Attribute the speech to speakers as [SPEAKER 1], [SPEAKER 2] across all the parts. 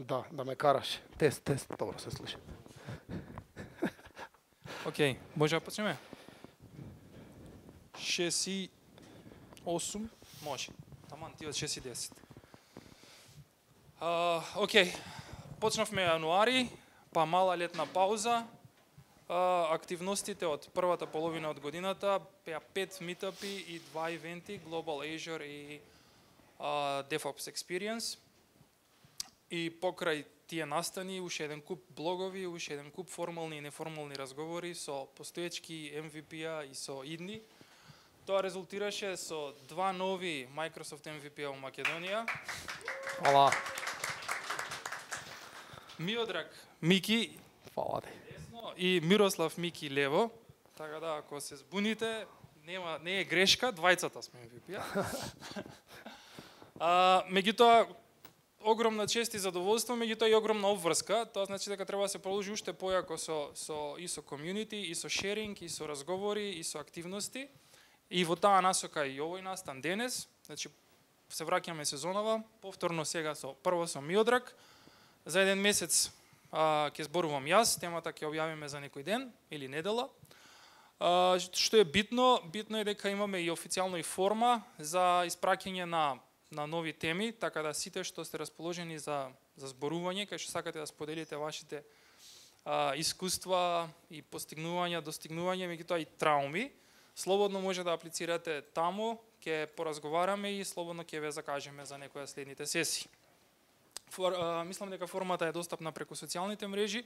[SPEAKER 1] Да ме караш. Тест, добро се слуша.
[SPEAKER 2] Океј, може да почнеме? 6 и 8, може. Таман, ти од 6 и 10. Океј, почнавме јануари, па мала летна пауза. Активностите од првата половина од годината беа 5 митапи и 2 ивенти, Global Azure и DevOps Experience. И покрај тие настани, уште еден куп блогови, уште еден куп формални и неформални разговори со постоечки MVP-а и со идни. Тоа резултираше со 2 нови Microsoft MVP-а во Македонија.
[SPEAKER 1] Фала.
[SPEAKER 2] Миодраг Мики
[SPEAKER 1] Фала ти.
[SPEAKER 2] десно и Мирослав Мики лево. Така да, ако се збуните, не е грешка, двајцата сме MVP-а. Меѓутоа, огромна чест и задоволство, меѓутоа и огромна обврска. Тоа значи дека треба да се продолжи уште појако со комјунити, и со шеринг, и со разговори, и со активности. И во таа насока и овој настан денес. Значи, се враќаме сезонова, повторно сега прво со Миодраг. За еден месец ќе зборувам јас, темата ќе објавиме за некој ден или недела. Што е битно? Битно е дека имаме и официјално и форма за испраќање на нови теми, така да сите што сте расположени за зборување, кај што сакате да споделите вашите искуства и постигнувања, достигнувања, меѓутоа и трауми, слободно може да аплицирате таму, ќе поразговараме и слободно ќе ве закажеме за некоја следните сесии. Мислам дека формата е достапна преку социјалните мрежи,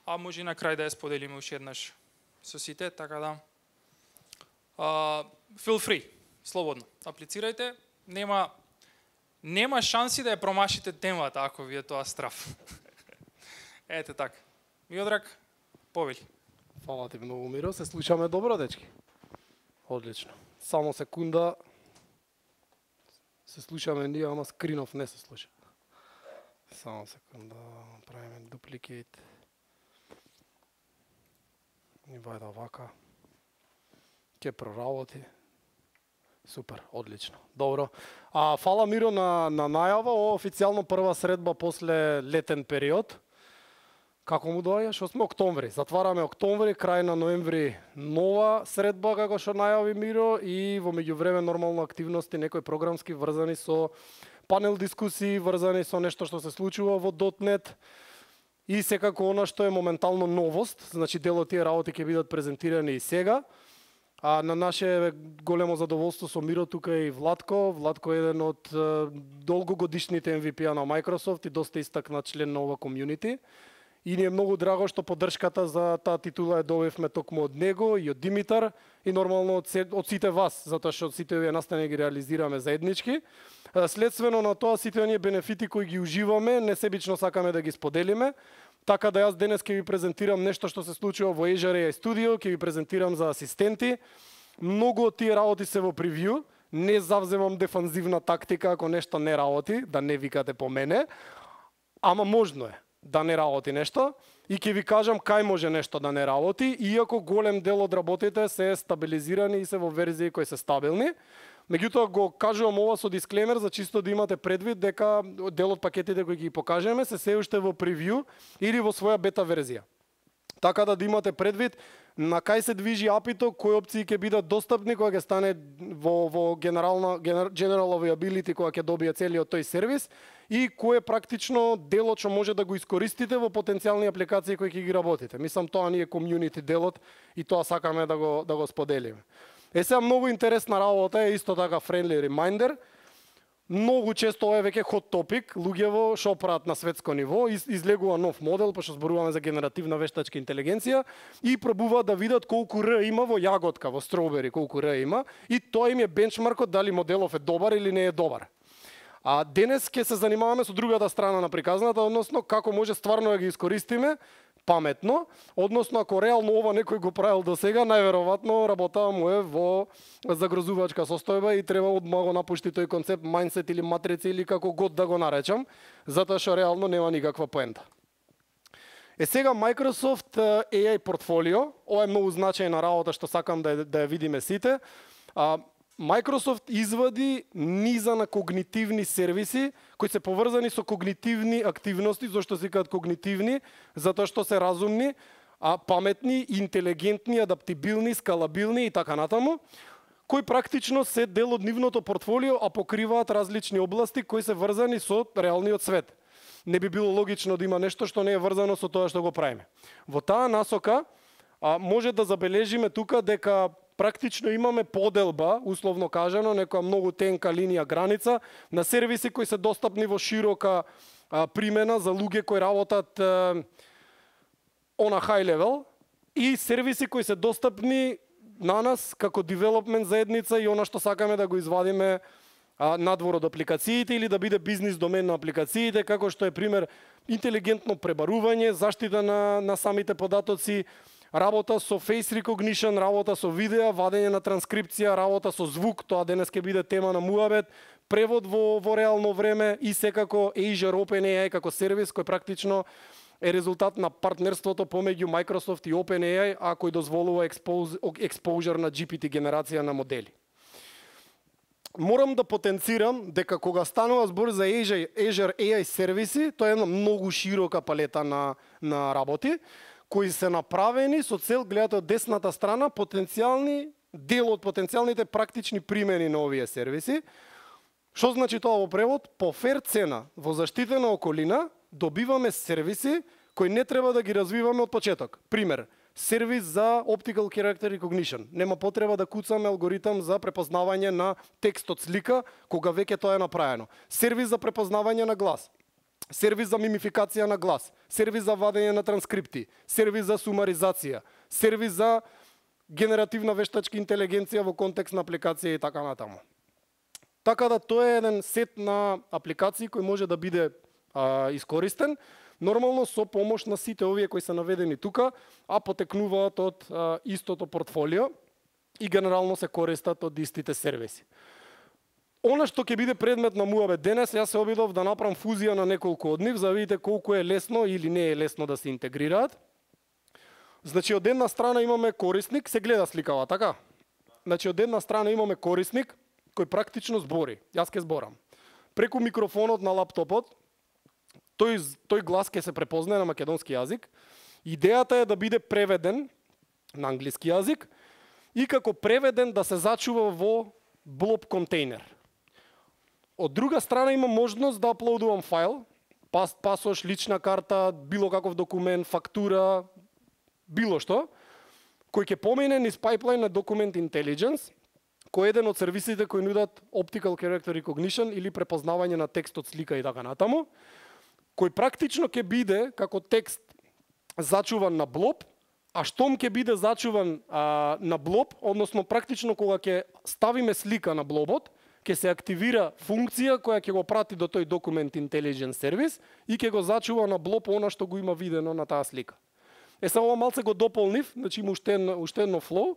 [SPEAKER 2] а може и на крај да ја споделиме уште еднаш со сите, така да feel free, слободно аплицирајте. Нема шанси да ја промашите темата ако ви е тоа страв. Ете така. Миодраг, повели.
[SPEAKER 1] Фала ти многу, Миро. Се слушаме добро, дечки? Одлично. Само секунда. Се слушаме ние, ама скринов не се слуша. Само секунда. Правиме дупликейт. И вајда вака. Ке проработи. Супер, одлично. Добро. Фала, Миро, на најава. Ова официјално прва средба после летен период. Како му доаѓа? Што сме октомври. Затвараме октомври, крај на ноември нова средба, како што најави Миро, и во меѓувреме нормално активности, некои програмски врзани со панел дискусии, врзани со нешто што се случува во .NET. И секако она што е моментално новост, значи дел од тие работи ќе бидат презентирани и сега. На наше големо задоволство со Миро тука и Владко. Владко е еден од долгогодишните MVP-а на Microsoft и доста истакнат член на ова комјунити. И ни е многу драго што поддршката за таа титула ја добивме токму од него и од Димитар и нормално од сите вас, затоа што сите овие настани ги реализираме заеднички. Следствено на тоа сите оние бенефити кои ги уживаме, несебично сакаме да ги споделиме. Така да јас денес ќе ви презентирам нешто што се случува во Azure AI Studio, ќе ви презентирам за асистенти. Многу од тие работи се во превју, не завземам дефанзивна тактика ако нешто не работи, да не викате по мене, ама можно е да не работи нешто и ќе ви кажам кај може нешто да не работи, иако голем дел од работите се стабилизирани и се во верзии кои се стабилни. Меѓутоа го кажувам ова со дисклеймер за чисто да имате предвид дека дел од пакетите кои ги покажеме се уште во превју или во своја бета верзија. Така да имате предвид на кај се движи апито, кои опции ќе бидат достапни кога ќе стане во General Availability, кога ќе добие целиот тој сервис и кој е практично делот што може да го искористите во потенцијални апликации кои ќе ги работите. Мислам тоа ни е комјунити делот и тоа сакаме да го споделиме. Сега многу интересна работа е исто така friendly reminder. Многу често ова е веќе hot topic, луѓево што прават на светско ниво, излегува нов модел, пошто зборуваме за генеративна вештачка интелигенција и пробуваат да видат колку Р има во јаготка, во стробери, колку Р има и тоа им е бенчмаркот дали моделов е добар или не е добар. Денес ќе се занимаваме со другата страна на приказната, односно како може стварно да ги искористиме паметно, односно ако реално ова некој го правил до сега, најверојатно работа му е во загрозувачка состојба и треба одма го напушти тој концепт mindset или матрица или како год да го наречам, затоа што реално нема никаква поента. Сега Microsoft AI портфолио, ова е многу значајна работа што сакам да ја видиме сите. Microsoft извади низа на когнитивни сервиси кои се поврзани со когнитивни активности, зашто се кажат когнитивни, затоа што се разумни, а паметни, интелигентни, адаптибилни, скалабилни и така натаму, кои практично се дел од нивното портфолио, а покриваат различни области кои се врзани со реалниот свет. Не би било логично да има нешто што не е врзано со тоа што го правиме. Во таа насока може да забележиме тука дека практично имаме поделба, условно кажано, некоја многу тенка линија граница на сервиси кои се достапни во широка примена за луѓе кои работат on a high level и сервиси кои се достапни на нас како девелопмент заедница и она што сакаме да го извадиме надвор од апликациите или да биде бизнис домен на апликациите, како што е пример интелигентно пребарување, заштита на самите податоци, работа со face recognition, работа со видео, вадење на транскрипција, работа со звук, тоа денес ќе биде тема на муабет, превод во реално време и секако Azure OpenAI како сервис кој практично е резултат на партнерството помеѓу Microsoft и OpenAI, а кој дозволува exposure на GPT генерација на модели. Морам да потенцирам дека кога станува збор за Azure AI сервиси, тоа е една многу широка палета на работи, кои се направени со цел, гледате од десната страна, дел од потенцијалните практични примени на овие сервиси. Што значи тоа во превод? По фер цена, во заштитена околина, добиваме сервиси кои не треба да ги развиваме од почеток. Пример, сервис за Optical Character Recognition. Нема потреба да куцаме алгоритам за препознавање на текст од слика, кога веќе тоа е направено. Сервис за препознавање на глас. Сервис за мимификација на глас, сервис за вадење на транскрипти, сервис за сумаризација, сервис за генеративна вештачка интелигенција во контекст на апликација и така натаму. Така да тоа е еден сет на апликации кој може да биде искористен, нормално со помош на сите овие кои се наведени тука, а потекнуваат од истото портфолио и генерално се користат од истите сервиси. Она што ќе биде предмет на муабет денес, јас се обидов да направам фузија на неколку од нив, за да видите колку е лесно или не е лесно да се интегрираат. Значи, од една страна имаме корисник, се гледа сликава, така? Значи, од една страна имаме корисник кој практично збори. Јас ќе зборам. Преку микрофонот на лаптопот, тој глас ќе се препознае на македонски јазик. Идејата е да биде преведен на англиски јазик и како преведен да се зачува во блоб контейнер. Од друга страна имам можност да аплодувам файл, пасош, лична карта, било каков документ, фактура, било што, кој ќе помине низ пайплайн на Document Intelligence, кој е еден од сервисите кои нудат Optical Character Recognition или препознавање на текст од слика и така натаму, кој практично ќе биде како текст зачуван на блоб, а штом ќе биде зачуван на блоб, односно практично кога ќе ставиме слика на блобот, ќе се активира функција која ќе го прати до тој Document Intelligence сервис и ќе го зачува на блоб она што го има видено на таа слика. Само ова малце го дополнив, значи има уште едно флоу.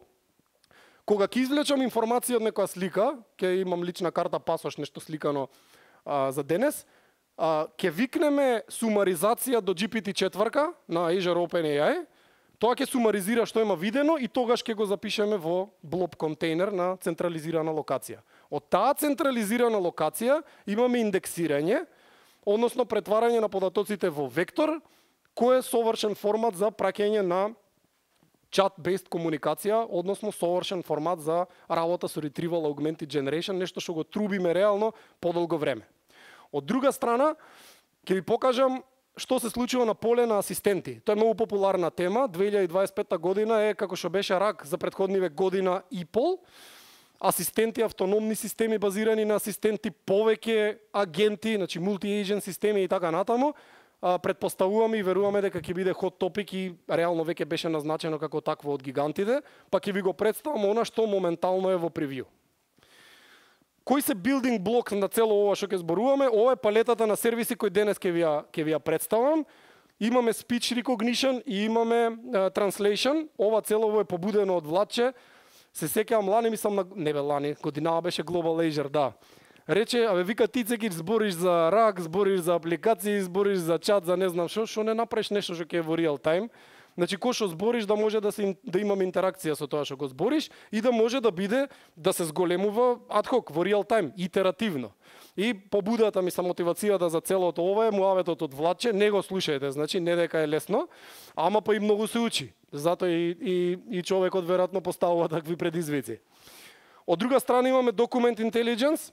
[SPEAKER 1] Кога ќе извлечам информација од некоја слика, ќе имам лична карта, пасош, нешто сликано за денес, ќе викнеме сумаризација до GPT-4 на Azure OpenAI, тоа ќе сумаризира што има видено и тогаш ќе го запишеме во блоб контейнер на централизирана локација. Од таа централизирана локација имаме индексирање, односно претварање на податоците во вектор, кој е совршен формат за праќање на chat-based комуникација, односно совршен формат за работа со Retrieval Augmented Generation, нешто што го трубиме реално подолго време. Од друга страна, ќе ви покажам што се случува на поле на асистенти. Тоа е многу популарна тема. 2025 година е, како што беше рак за претходниве година и пол. Асистенти, автономни системи базирани на асистенти, повеќе агенти, значи multi-agent системи и така натаму. Предпоставуваме и веруваме дека ќе биде hot topic и реално веќе беше назначено како такво од гигантите, па ќе ви го представам она што моментално е во превју. Кои се building блок на цело ова што ќе зборуваме? Ова е палетата на сервиси кои денес ќе ви ја представам. Имаме speech recognition и имаме translation. Ова цело е побудено од Владче. Се сеќавам Лани, мислам на не бе Лани, годинава беше Global Azure, да. Рече, вика ти Цекич збориш за рак, збориш за апликации, збориш за чат, за не знам што не направиш нешто што ќе е во real time. Значи кој што збориш да може да имаме интеракција со тоа што го збориш и да може да биде да се зголемува ad hoc во реал тајм, итеративно. И побудата ми са мотивацијата за целото ова е муаветот од Владче, не го слушајте, значи не дека е лесно, ама па и многу се учи. Затоа и човекот веројатно поставува такви предизвици. Од друга страна имаме Document Intelligence,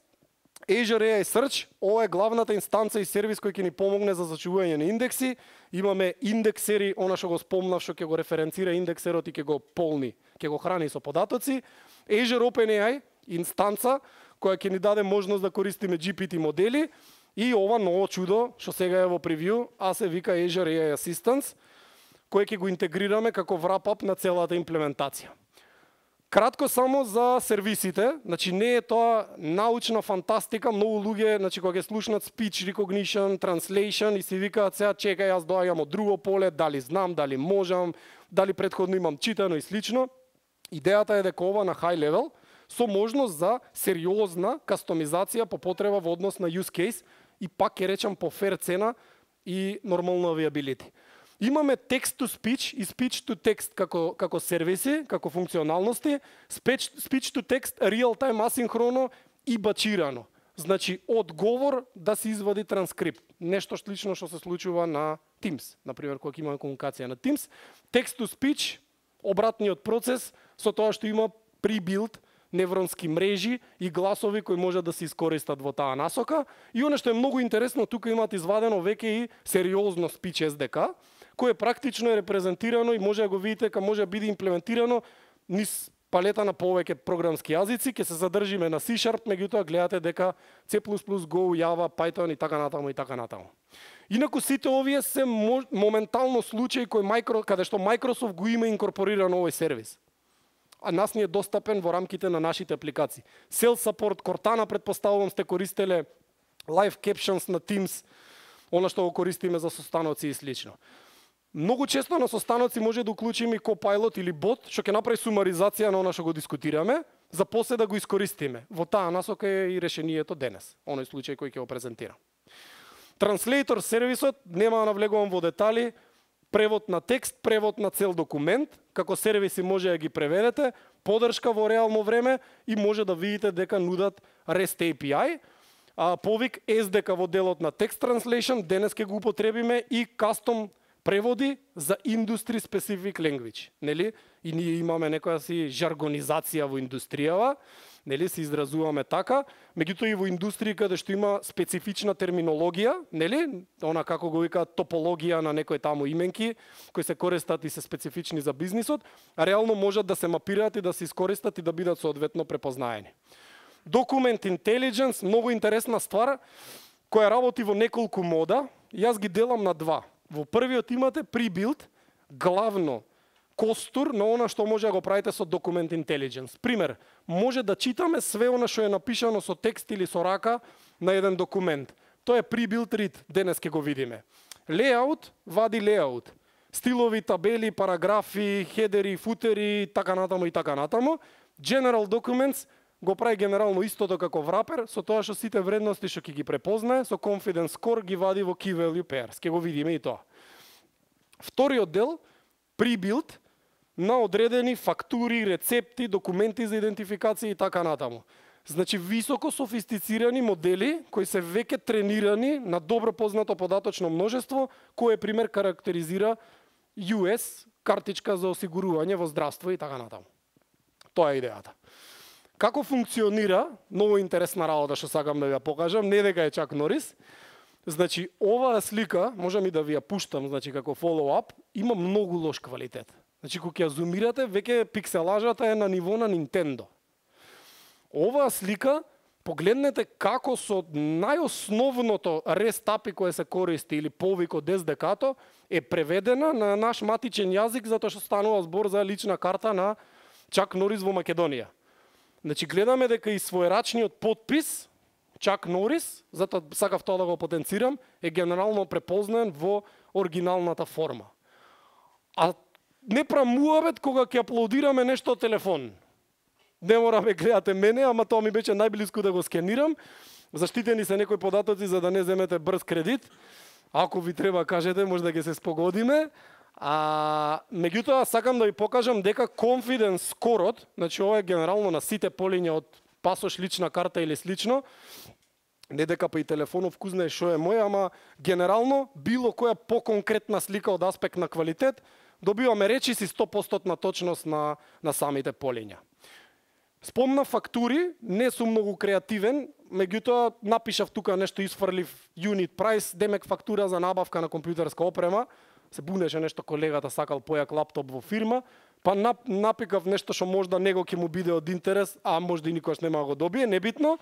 [SPEAKER 1] Azure AI Search, ова е главната инстанца и сервис кој ќе ни помогне за зачувување на индекси. Имаме индексери, она што го спомнав, што ќе го референцира индексерот и ќе го полни, ќе го храни со податоци. Azure OpenAI, инстанца која ќе ни даде можност да користиме GPT модели и ова ново чудо што сега е во превју, а се вика Azure AI Assistance, кој ќе го интегрираме како wrap-up на целата имплементација. Кратко само за сервисите, значи не е тоа научна фантастика, многу луѓе, значи кога ќе слушнат speech recognition, translation и си викаат сега чекај јас доаѓам од друго поле, дали знам, дали можам, дали претходно имам читано и слично. Идејата е дека ова на high level со можност за сериозна кастомизација по потреба во однос на use case и пак ќе речам по fair цена и нормално availability. Имаме text to speech и speech to text како сервиси, како функционалности, speech to text real time асинхроно и бачирано. Значи од говор да се извади транскрипт. Нешто слично што се случува на Teams, например кога имаме комуникација на Teams. Text to speech, обратниот процес со тоа што има pre-built невронски мрежи и гласови кои можат да се искористат во таа насока. И оно што е многу интересно, тука имате извадено веќе и сериозно speech SDK, кое практично е репрезентирано и може да го видите дека може да биде имплементирано низ палета на повеќе програмски јазици, ќе се задржиме на C#, меѓутоа гледате дека C++, Go, Java, Python и така натаму и така натаму. Инаку сите овие се моментално случаи каде што Microsoft го има инкорпорирано овој сервис. А нас ни е достапен во рамките на нашите апликации. Sales Support, Cortana, предпоставувам сте користеле, Live Captions на Teams, она што го користиме за состаноци и слично. Многу често на состаноци може да уклучиме и Copilot или бот, што ќе направи сумаризација на она што го дискутираме, за после да го искористиме. Во таа насока е и решението денес, оној случај кој ќе го презентирам. Translator сервисот, нема да навлегувам во детали, превод на текст, превод на цел документ, како сервиси може да ги преведете, поддршка во реално време и може да видите дека нудат REST API, повик SDK во делот на text translation, денес ќе го употребиме и custom преводи за industry specific language, нели? И ние имаме некоја си жаргонизација во индустријава, нели, се изразуваме така, меѓутоа и во индустрија каде што има специфична терминологија, нели, она како го викаат топологија на некои таму именки кои се користат и се специфични за бизнисот, а реално можат да се мапираат и да се искористат и да бидат соодветно препознаени. Document Intelligence, многу интересна ствар која работи во неколку мода, јас ги делам на два. Во првиот имате pre-built, главно костур на она што може да го правите со Document Intelligence. Пример, може да читаме све она што е напишано со текст или со рака на еден документ. Тоа е pre-built read, денес ќе го видиме. Layout, вади layout. Стилови, табели, параграфи, хедери, футери, така натаму и така натаму. General Documents го прави генерално истото како wrapper, со тоа што сите вредности што ќе ги препознае, со confidence score ги вади во key value pairs. Ќе го видиме и тоа. Вториот дел, pre-built, на одредени фактури, рецепти, документи за идентификација и така натаму. Значи високо софистицирани модели кои се веќе тренирани на добро познато податочно множество, кое пример карактеризира US, картичка за осигурување во здравство и така натаму. Тоа е идејата. Како функционира, многу интересна работа што сакам да ја покажам, не дека е Чак Норис. Значи оваа слика, можам и да ви ја пуштам, значи како follow-up, има многу лош квалитет. Значи кога ја зумирате, веќе пикселажата е на ниво на Nintendo. Оваа слика, погледнете како со најосновното REST API кое се користи или повик од SDK-то е преведена на наш матичен јазик затоа што станува збор за лична карта на Чак Норис во Македонија. Значи гледаме дека и своерачниот подпис Чак Норис, затоа сакав тоа да го потенцирам, е генерално препознаен во оригиналната форма. А не прамуавет кога ќе аплодираме нешто од телефон. Не мораме гледате мене, ама тоа ми беше најблиску да го скенирам. Заштитени се некои податоци за да не земете брз кредит. Ако ви треба кажете, може да ги се спогодиме. Меѓутоа, сакам да ви покажам дека confidence score-от, значи ова е генерално на сите полиња од пасош, лична карта или слично, не дека па и телефонов кузне што е мој, ама генерално било која поконкретна слика од аспект на квалитет, добиваме речиси 100% на точност на самите полиња. Спомна фактури, не сум многу креативен, меѓутоа напишав тука нешто, изфрлив unit price, демек фактура за набавка на компјутерска опрема, се бунеше нешто колегата сакал појак лаптоп во фирма, па напикав нешто што можда него ќе му биде од интерес, а можда и никош нема го добие, небитно.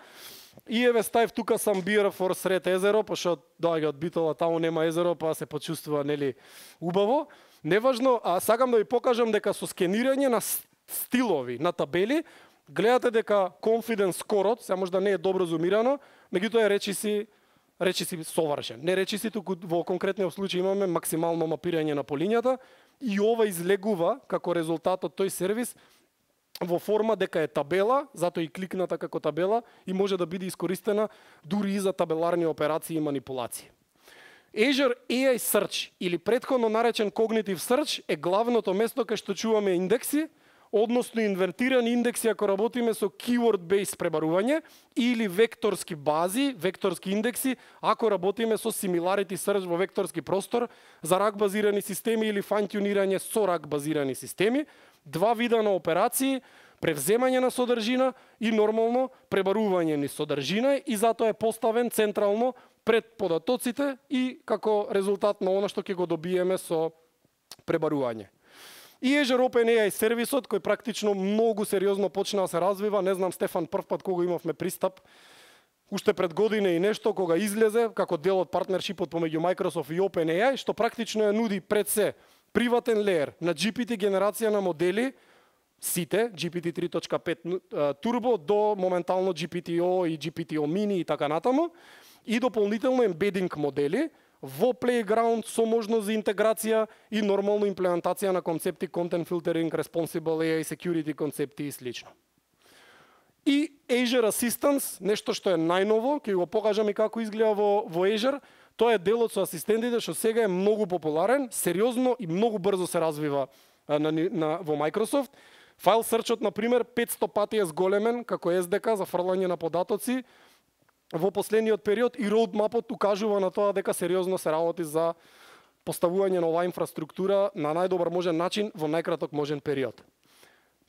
[SPEAKER 1] И еве ставив тука сам beer for сред езеро, пошто доаѓа од Битола, таму нема езеро, па се почувствува нели убаво. Неважно, сакам да ви покажам дека со скенирање на стилови, на табели, гледате дека confidence score-от, сега можда не е добро зумирано, меѓутоа речиси совршен. Не речиси, туку во конкретниот случај имаме максимално мапирање на полињата и ова излегува како резултат од тој сервис во форма дека е табела, затоа и кликната како табела и може да биде искористена дури и за табеларни операции и манипулации. Azure AI Search или претходно наречен Cognitive Search е главното место кај што чуваме индекси, односно инвертирани индекси ако работиме со keyword-based пребарување или векторски бази, векторски индекси, ако работиме со similarity search во векторски простор за рак базирани системи или fine-тюнирање со рак базирани системи, два вида на операции, превземање на содржина и нормално пребарување на содржина и затоа е поставен централно пред податоците и како резултат на она што ќе го добиеме со пребарување. И Azure OpenAI сервисот, кој практично многу сериозно почна да се развива, не знам Стефан прв пат кога имавме пристап, уште пред година и нешто, кога излезе како дел од партнершипот помеѓу Microsoft и OpenAI, што практично ја нуди пред се приватен леер на GPT генерација на модели, сите, GPT 3.5 Turbo до моментално GPT-O и GPT-O Mini и така натаму, и дополнително ембединг модели, во Playground со можност за интеграција и нормално имплементација на концепти Content Filtering, Responsible AI, Security концепти и слично. И Azure Assistance, нешто што е најново, ќе го покажам и како изгледа во Azure, тоа е делот со асистентите што сега е многу популарен, сериозно и многу брзо се развива во Microsoft. File Search-от, например, 500 пати е зголемен како SDK за фрлање на податоци во последниот период и роудмапот укажува на тоа дека сериозно се работи за поставување на оваа инфраструктура на најдобар можен начин во најкраток можен период.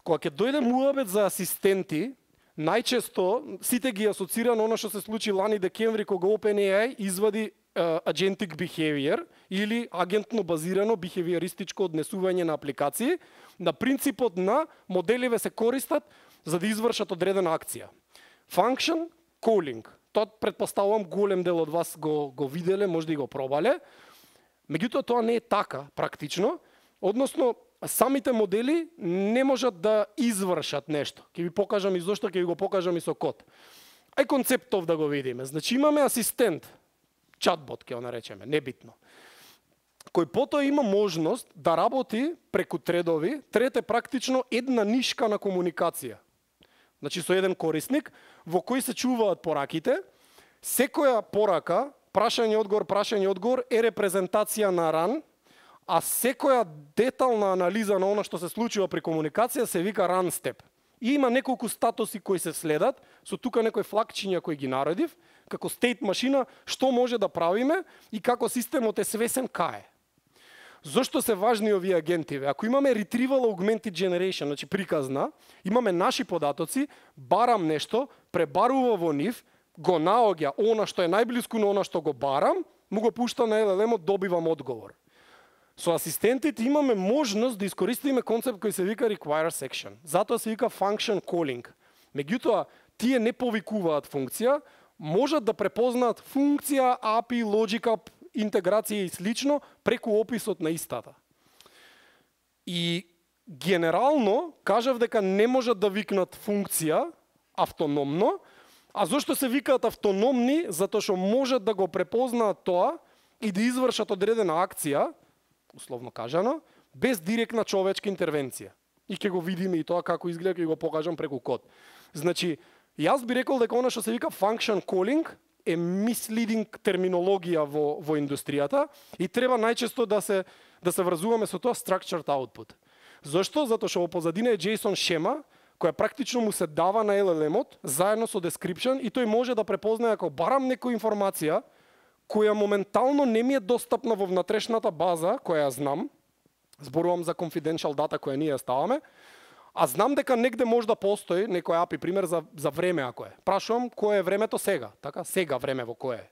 [SPEAKER 1] Кога ќе дојде муабет за асистенти, најчесто сите ги асоцира на она што се случи лани декември кога OpenAI извади agentic behavior или агентно базирано бихевиористичко однесување на апликации, на принципот на моделиве се користат за да извршат одредена акција. Function calling. Тоа претпоставувам голем дел од вас го виделе, може да и го пробале. Меѓутоа тоа не е така практично, односно самите модели не можат да извршат нешто. Ќе ви покажам и зошто, ќе ви го покажам и со код. Ај концептов да го видиме. Значи имаме асистент, чатбот ќе го наречеме, небитно, кој потоа има можност да работи преку тредови, трет е практично една нишка на комуникација. Значи со еден корисник, во кој се чуваат пораките, секоја порака, прашање одговор е репрезентација на ран, а секоја детална анализа на она што се случува при комуникација се вика run step. И има неколку статуси кои се следат, со тука некои флагчиња кои ги наредив, како state машина, што може да правиме и како системот е свесен кај. Зошто се важни овие агентиве? Ако имаме Retrieval Augmented Generation, значи приказна, имаме наши податоци, барам нешто, пребарува во нив, го наоѓа она што е најблиску на она што го барам, му го пушта на LLM-от, добивам одговор. Со асистентите имаме можност да искористиме концепт кој се вика Require Section. Затоа се вика Function Calling. Меѓутоа, тие не повикуваат функција, можат да препознаат функција, API, лоџика, интеграција и слично преку описот на истата. И генерално кажав дека не можат да викнат функција автономно, а зошто се викаат автономни? Затоа што можат да го препознаат тоа и да извршат одредена акција, условно кажано, без директна човечка интервенција. И ќе го видиме и тоа како изгледа, ќе го покажам преку код. Значи, јас би рекол дека она што се вика function calling е misleading терминологија во индустријата и треба најчесто да се врзуваме со тоа structured output. Зошто? Затоа што во позадина е JSON шема која практично му се дава на LLM-от заедно со description и тој може да препознае ако барам некоја информација која моментално не ми е достапна во внатрешната база која ја знам, зборувам за confidential дата која ние ја ставаме, а знам дека негде може да постои некој API пример за време ако е. Прашувам кое е времето сега, така? Сега време во кое е.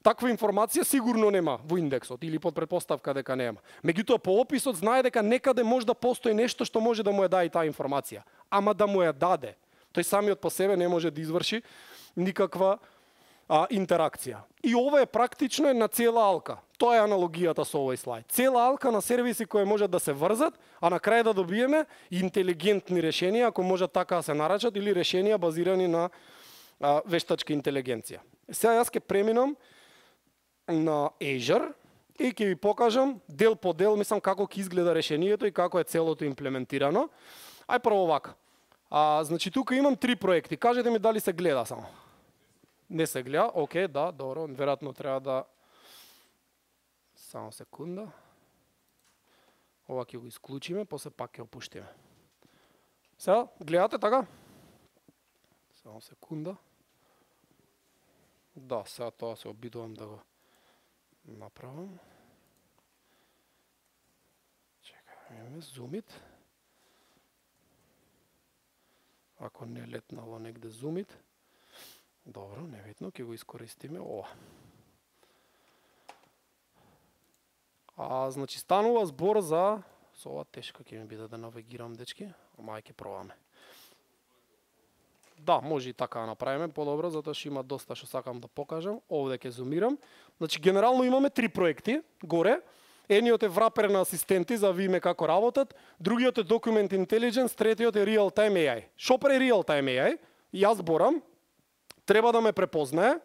[SPEAKER 1] Таква информација сигурно нема во индексот или под претпоставка дека нема. Меѓутоа по описот знае дека некаде може да постои нешто што може да му ја даде таа информација, ама да му ја даде. Тој самиот по себе не може да изврши никаква интеракција. И ова е практично на цела алка. Тоа е аналогијата со овој слайд. Цела алка на сервиси кои можат да се врзат, а на крај да добиеме интелигентни решенија, ако можат така да се нарачат, или решенија базирани на вештачка интелигенција. Сега јас ќе преминам на Azure и ќе ви покажам дел по дел, мислам како ќе изгледа решението и како е целото имплементирано. Ај прво вака. Значи тука имам 3 проекти. Кажете ми дали се гледа само. Не се гледа, окей, да, добро, веројатно треба да... Само секунда. Ова ќе го исклучиме, после пак ќе опуштиме. Сега, гледате така? Само секунда. Да, сега тоа се обидувам да го направам. Чекај, имаме зумит. Ако не летнало негде зумит. Добро, невидно, ќе го искористиме ова. Значи станува збор за... Со ова тешка ќе ми биде да навигирам, дечки, ама ќе пробаме. Да, може и така да направиме подобро, затоа што има доста што сакам да покажам. Овде ќе зумирам. Значи генерално имаме 3 проекти горе. Едниот е врапер на асистенти за да видиме како работат, другиот е Document Intelligence, третиот е Real Time AI. Шо прави Real Time AI? Јас зборам, треба да ме препознае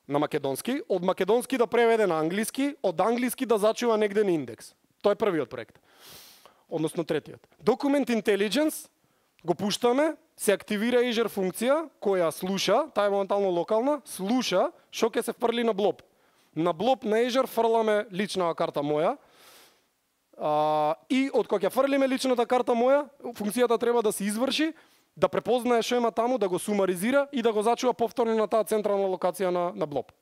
[SPEAKER 1] на македонски, од македонски да преведе на англиски, од англиски да зачува негде на индекс. Тоа е првиот проект. Односно третиот. Document Intelligence го пуштаме, се активира Azure функција која слуша, таа е моментално локална, слуша што ќе се фрли на блоб. На блоб на Azure фрламе личната карта моја. И од кога ќе фрлиме личната карта моја, функцијата треба да се изврши, да препознае што има таму, да го сумаризира и да го зачува повторно на таа централна локација на блоб.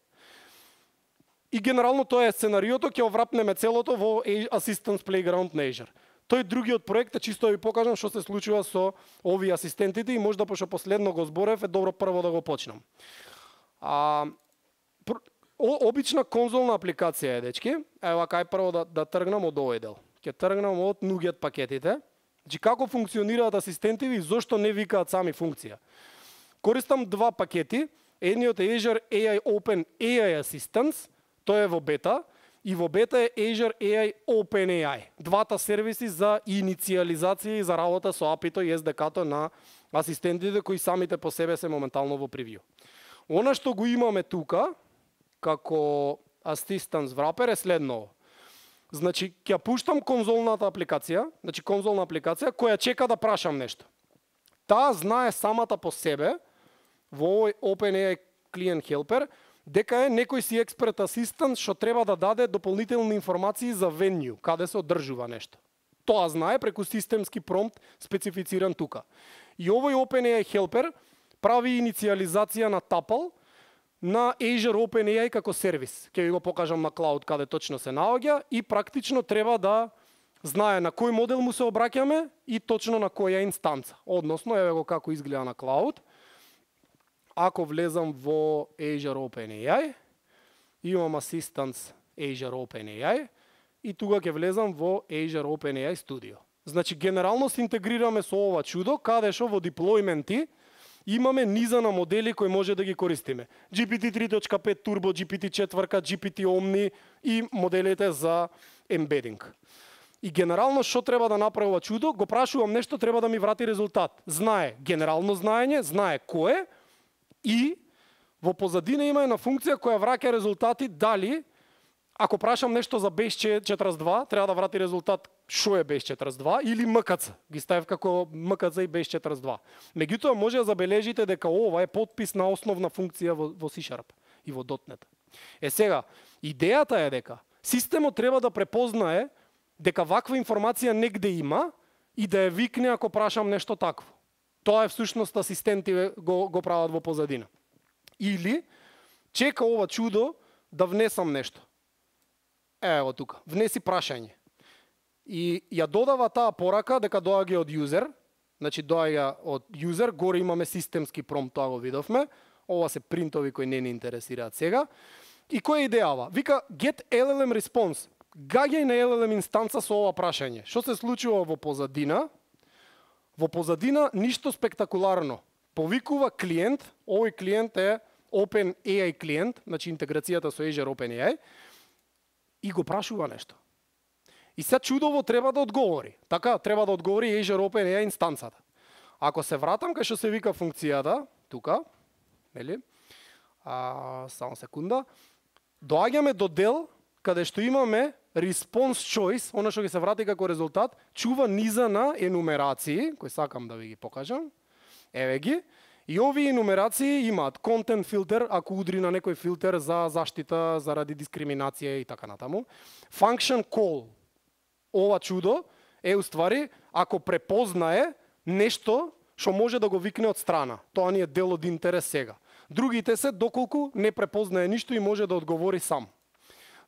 [SPEAKER 1] И генерално тоа е сценариото, ќе оврапнеме целото во Assistance Playground на Azure. Тој другиот проект е чисто да ви покажам што се случува со овие асистентите и можда пошто последно го зборев е добро прво да го почнам. Обична конзолна апликација е, дечки. Ева кај прво да тргнам од овој дел. Ќе тргнам од NuGet пакетите. Значи како функционираат асистентиви и зошто не викаат сами функција. Користам два пакети. Едниот е Azure AI Open AI Assistance, тој е во бета, и во бета е Azure AI Open AI. Двата сервиси за инициализација и за работа со API-то и SDK-то на асистентите кои самите по себе се моментално во превиу. Она што го имаме тука како Assistance wrapper е следно. Значи, ќе пуштам конзолната апликација, значи конзолна апликација која чека да прашам нешто. Таа знае самата по себе во овој OpenAI Client Helper дека е некој си експерт асистент што треба да даде дополнителни информации за venue, каде се одржува нешто. Тоа знае преку системски промпт специфициран тука. И овој OpenAI Helper прави инициализација на tuple на Azure OpenAI како сервис. Ќе ви го покажам на клауд каде точно се наоѓа и практично треба да знае на кој модел му се обраќаме и точно на која инстанца. Односно, еве го како изгледа на клауд. Ако влезам во Azure OpenAI, имам Assistance Azure OpenAI и тука ќе влезам во Azure OpenAI Studio. Значи, генерално се интегрираме со ова чудо, каде што во деплојменти имаме низа на модели кои може да ги користиме. GPT 3.5 Turbo, GPT 4, GPT Omni и моделите за embedding. И генерално што треба да направи ова чудо, го прашувам нешто, треба да ми врати резултат. Знае генерално знаење, знае кое и во позадина има една функција која враќа резултати дали ако прашам нешто за base 42, треба да врати резултат што е base 42 или MKC. Ги ставив како MKC и base 42. Меѓутоа може да забележите дека ова е подпис на основна функција во C# и во .NET. Сега, идејата е дека системот треба да препознае дека ваква информација негде има и да ја викне ако прашам нешто такво. Тоа е всушност асистенти го прават во позадина. Или чека ова чудо да внесам нешто. Ево тука, внеси прашање. И ја додава таа порака дека доаѓа од юзер, значи доаѓа од юзер, горе имаме системски промпт, тоа го видовме. Ова се принтови кои не ни интересираат сега. И која е идејава? Вика get LLM response. Гаѓај на LLM инстанца со ова прашање. Што се случува во позадина? Во позадина ништо спектакуларно. Повикува клиент, овој клиент е OpenAI клиент, значи интеграцијата со Azure OpenAI, и го прашува нешто. И сега чудово треба да одговори. Така, треба да одговори Azure OpenAI инстанцата. Ако се вратам кај што се вика функцијата, тука, нели? Само секунда. Доаѓаме до дел каде што имаме response choice, она што ги се врати како резултат, чува низа на енумерации, кои сакам да ви ги покажам. Еве ги. И овие енумерации имаат content filter, ако удри на некој филтер за заштита заради дискриминација и така натаму. Function call. Ова чудо е уствари ако препознае нешто што може да го викне од страна. Тоа ни е дел од интерес сега. Другите се доколку не препознае ништо и може да одговори сам.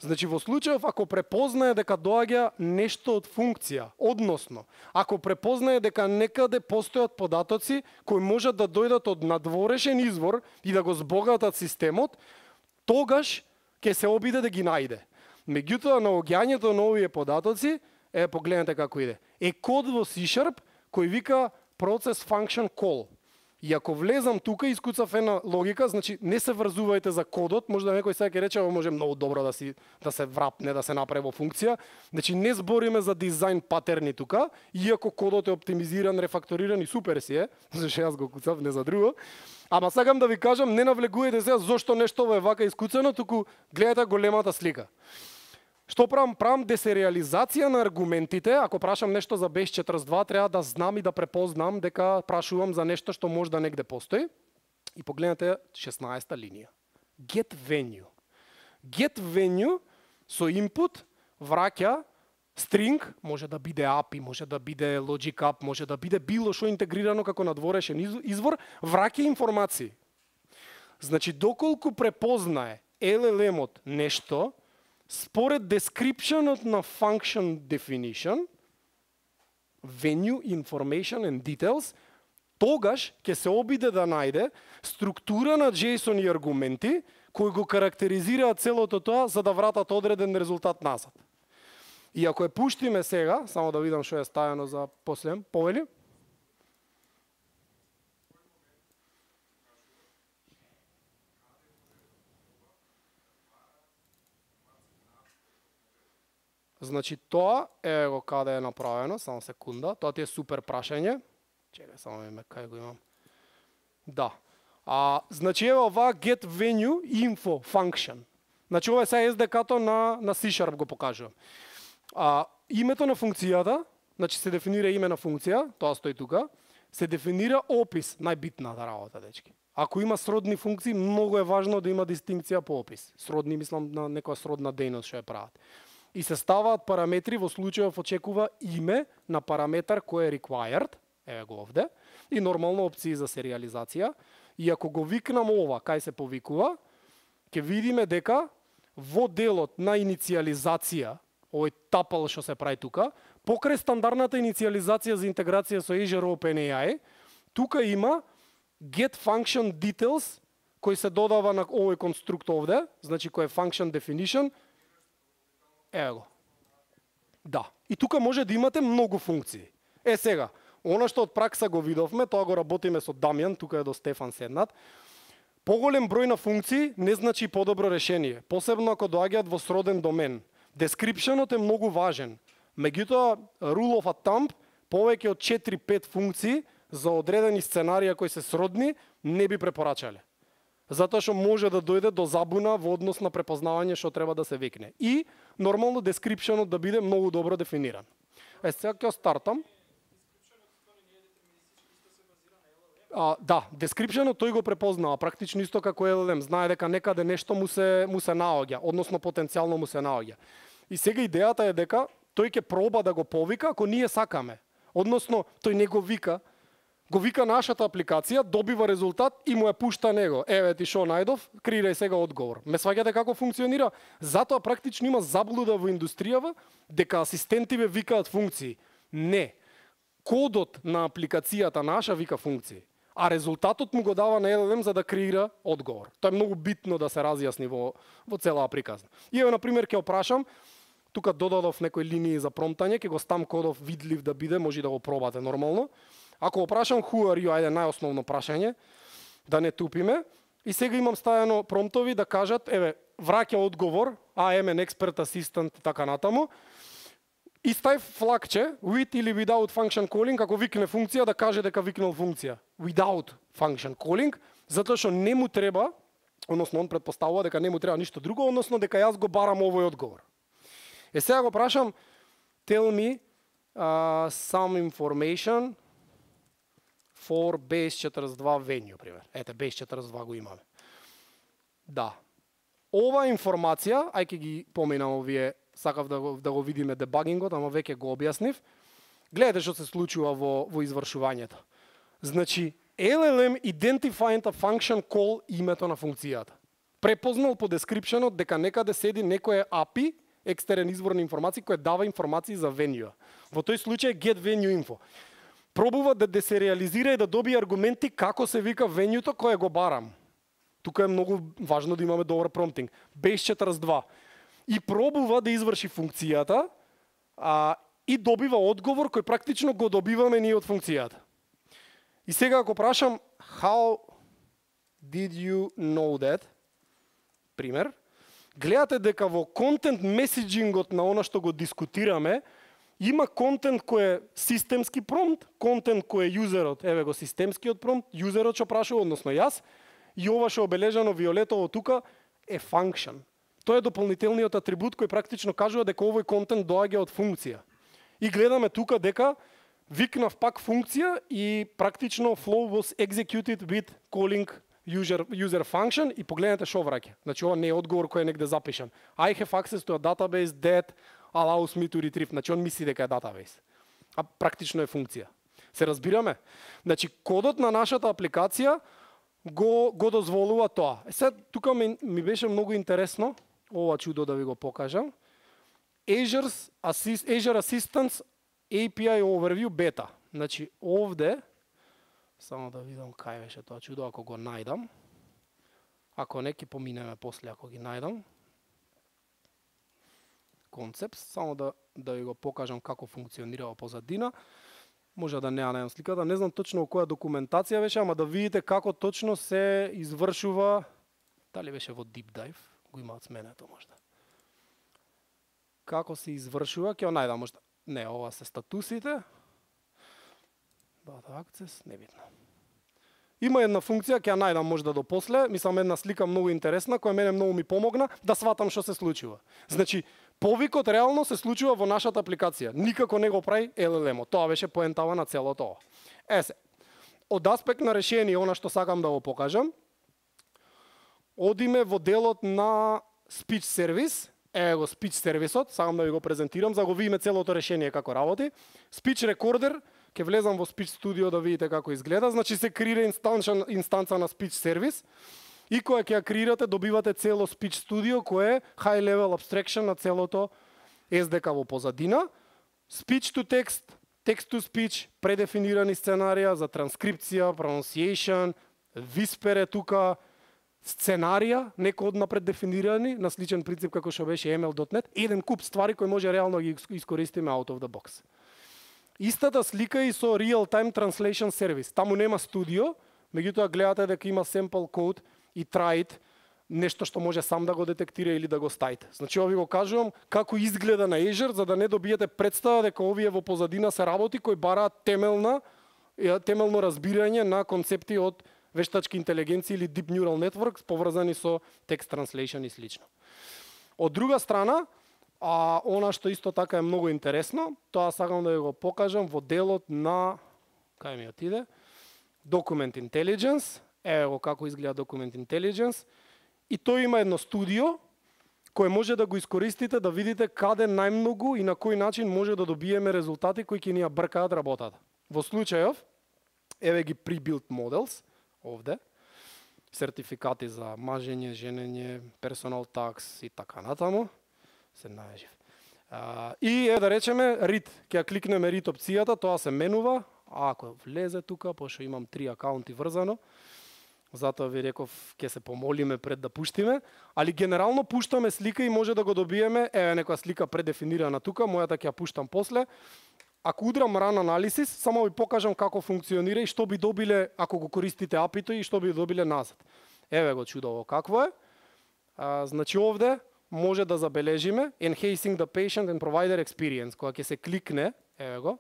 [SPEAKER 1] Значи во случајов ако препознае дека доаѓа нешто од функција, односно ако препознае дека некаде постојат податоци кои можат да дојдат од надворешен извор и да го збогатат системот, тогаш ќе се обиде да ги најде. Меѓутоа наоѓањето на овие податоци погледнете како иде. Е код во C# кој вика process function call. И ако влезам тука и искуцав една логика, значи не се врзувајте за кодот, може да некој сега ќе рече, ова може многу добро да се врапне, да се направи во функција. Значи не збориме за дизајн патерни тука, иако кодот е оптимизиран, рефакториран и супер си е, зашто јас го куцав, не за друго. Ама сакам да ви кажам, не навлегувате сега зошто нешто е вака искуцено, туку гледате големата слика. Што правам? Правам десериализација на аргументите. Ако прашам нешто за base 42, треба да знам и да препознам дека прашувам за нешто што може да негде постои. И погледнете 16-та линија. Get venue. Get venue со input враќа string, може да биде API, може да биде logic app, може да биде било што интегрирано како надворешен извор, враќа информации. Значи доколку препознае LLM-от нешто, според descriptionот на function definition, venue, information and details, тогаш ќе се обиде да најде структура на JSON и аргументи кои го карактеризираат целото тоа за да вратат одреден резултат назад. И ако ја пуштиме сега, само да видам што е ставено за после, повели. Значи тоа е го каде е направено, само секунда, тоа ти е супер прашање. Чекај, само име кај го имам. Да. Значи ево ова get venue info function. Значи ова е сега SDK-то на C# го покажувам. Името на функцијата, значи се дефинира име на функција, тоа стои тука, се дефинира опис, најбитната работа, дечки. Ако има сродни функции, многу е важно да има дистинкција по опис. Сродни, мислам, на некоја сродна дејност што ја прават. И се ставаат параметри, во случајов очекува име на параметар кој е required, еве го овде, и нормално опции за сериализација. И ако го викнам ова, кај се повикува, ќе видиме дека во делот на инициализација, овој тапал што се прави тука, покрај стандардната инициализација за интеграција со Azure OpenAI, тука има get function details кој се додава на овој конструкт овде, значи кој е function definition. Ево го. Да. И тука може да имате многу функции. Сега, она што од пракса го видовме, тоа го работиме со Дамјан, тука е до Стефан седнат. Поголем број на функции не значи подобро решение, посебно ако доаѓаат во сроден домен. Descriptionот е многу важен. Меѓутоа, rule of thumb, повеќе од 4-5 функции за одредени сценарија кои се сродни, не би препорачале. Затоа што може да дојде до забуна во однос на препознавање што треба да се викне. И нормално descriptionот да биде многу добро дефиниран. Сега ќе стартам. Да, descriptionот тој го препознава практично исто како LLM, знае дека некаде нешто му се наоѓа, односно потенцијално му се наоѓа. И сега идејата е дека тој ќе проба да го повика ако ние сакаме. Односно, тој не го вика нашата апликација, добива резултат и му ја пушта него. Еве ти шо најдов, креирај сега одговор. Ме сваѓате како функционира? Затоа практично има заблуда во индустријава дека асистенти ве викаат функции. Не. Кодот на апликацијата наша вика функции, а резултатот му го дава на LLM за да креира одговор. Тоа е многу битно да се разјасни во целаа приказна. И еве, например, ќе опрашам, тука додадов некои линии за промптање, ќе го стам кодов видлив да биде, може да го пробате нормално. Ако опрашам who are you, ајде најосновно прашање, да не тупиме, и сега имам ставено промптови да кажат, еве, враќа одговор, I am an expert assistant, така натаму, и стај флагче, with или without function calling, ако викне функција, да каже дека викнал функција. Without function calling, затоа што не му треба, односно он претпоставува дека не му треба ништо друго, односно дека јас го барам овој одговор. Сега го прашам, tell me some information for Base 42 venue, пример. Ете, Base 42 го имаме. Да. Ова информација, ајде ги поминам овие, сакав да го видиме дебагингот, ама веќе го објаснив. Гледате што се случува во извршувањето. Значи, LLM identified a function call името на функцијата. Препознал по descriptionот дека некаде седи некој API, екстерен извор на информации, кој дава информации за venue. Во тој случај get venue info. Пробува да се реализира и да добие аргументи како се вика venue-то кое го барам. Тука е многу важно да имаме добар промптинг. Base 42. И пробува да изврши функцијата и добива одговор кој практично го добиваме ние од функцијата. И сега ако прашам how did you know that? Пример, гледате дека во контент меседжингот на она што го дискутираме, има контент кој е системски промпт, контент кој е юзерот, еве го системскиот промпт, юзерот што прашува, односно јас, и ова што обележано виолетово тука е function. Тоа е дополнителниот атрибут кој практично кажува дека овој контент доаѓа од функција. И гледаме тука дека викнав пак функција и практично flow was executed with calling user function и погледнете шо враќа. Значи ова не е одговор кој е негде запишан. I have access to a database that allows me to retrieve. Значи он мисли дека е database. А практично е функција. Се разбираме? Значи кодот на нашата апликација го дозволува тоа. Сега тука ми беше многу интересно ова чудо да ви го покажам. Azure Assistance API Overview Beta. Значи овде, само да видам кај беше тоа чудо, ако го најдам. Ако не, ќе поминеме после, ако ги најдам. Концепт, само да ви го покажам како функционира позадина. Може да не ја најдам сликата, не знам точно која документација беше, ама да видите како точно се извршува, дали беше во Deep Dive, го имаат сменето можда. Како се извршува, ќе ја најдам можда. Не, ова се статусите. Data access, небитно. Има една функција, ќе ја најдам можда до после, мислам една слика многу интересна, која мене многу ми помогна да сватам што се случува. Значи, повикот реално се случува во нашата апликација. Никако не го прави LLM-от. Тоа беше поентава на целото ова. Се, од аспект на решение, она што сакам да го покажам, одиме во делот на speech service. Ево го speech сервисот, сакам да ви го презентирам, за да го видиме целото решение како работи. Speech recorder, ќе влезам во Speech Studio да видите како изгледа. Значи се креира инстанца на Speech Service и која ќе ја креирате, добивате цело Speech Studio, кој е high level abstraction на целото SDK во позадина. Speech to text, text to speech, предефинирани сценарија за транскрипција, pronunciation, Whisper е тука, сценарија, некој од напред дефинирани, на сличен принцип како што беше ML.NET, еден куп ствари кои може реално да ги искористиме out of the box. Истата слика и со Real Time Translation Service. Таму нема студио, меѓутоа гледате дека има sample code и try it, нешто што може сам да го детектира или да го ставите. Значи, ови го кажувам како изгледа на Azure, за да не добиете представа дека овие во позадина се работи кои бараат темелно разбирање на концепти од вештачки интелигенција или Deep Neural Networks поврзани со text translation и слично. Од друга страна, она што исто така е многу интересно, тоа сакам да го покажам во делот на, кај ми отиде, Document Intelligence, ево како изгледа Document Intelligence, и тој има едно студио, кој може да го искористите да видите каде најмногу и на кој начин може да добиеме резултати кои ќе ни ја бркаат работата. Во случајов, еве ги pre-built models, овде, сертификати за мажење, женење, personal tax и така натаму, се најжив. И да речеме read, ќе ја кликнеме read опцијата, тоа се менува, а ако влезе тука, пошто имам 3 акаунти врзано, затоа ви реков ќе се помолиме пред да пуштиме, али генерално пуштаме слика и може да го добиеме, еве некоја слика предефинирана тука, мојата ќе ја пуштам после. Ако удрам run analysis, само ви покажам како функционира и што би добиле ако го користите апито и што би добиле назад. Еве го чудово какво е. Значи овде може да забележиме Enhancing the Patient and Provider Experience, кога ќе се кликне, еве го,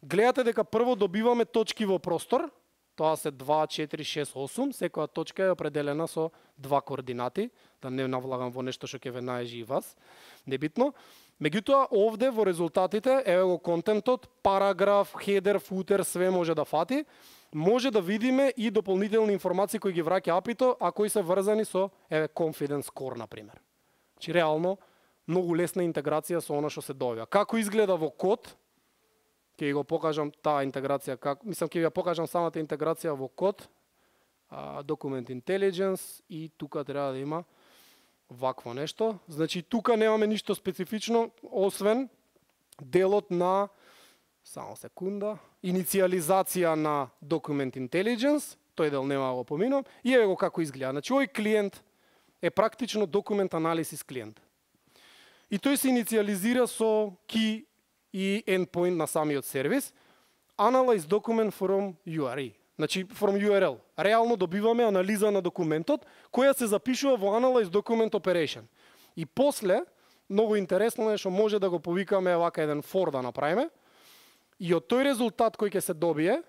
[SPEAKER 1] гледате дека прво добиваме точки во простор, тоа се 2, 4, 6, 8, секоја точка е определена со 2 координати, да не навлагам во нешто што ќе ве наежи и вас, небитно. Меѓутоа, овде во резултатите, еве го контентот, параграф, хедер, футер, све може да фати, може да видиме и дополнителни информации кои ги враќа апито, а кои се врзани со, еве, confidence score, например. Значи, реално, многу лесна интеграција со она што се добива. Како изгледа во код, ќе го покажам таа интеграција, мислам ќе ја покажам самата интеграција во код, Document Intelligence и тука треба да има вакво нешто. Значи тука немаме ништо специфично, освен делот на, само секунда, инициализација на Document Intelligence, тој дел нема да го поминам, и еве го како изгледа. Значи овој клиент е практично Document Analysis клиент. И тој се инициализира со key и endpoint на самиот сервис, Analyze Document from URL. Значи, from URL. Реално добиваме анализа на документот, која се запишува во Analyze Document Operation. И после, многу интересно е што може да го повикаме вака еден for да направиме, и од тој резултат кој ќе се добие,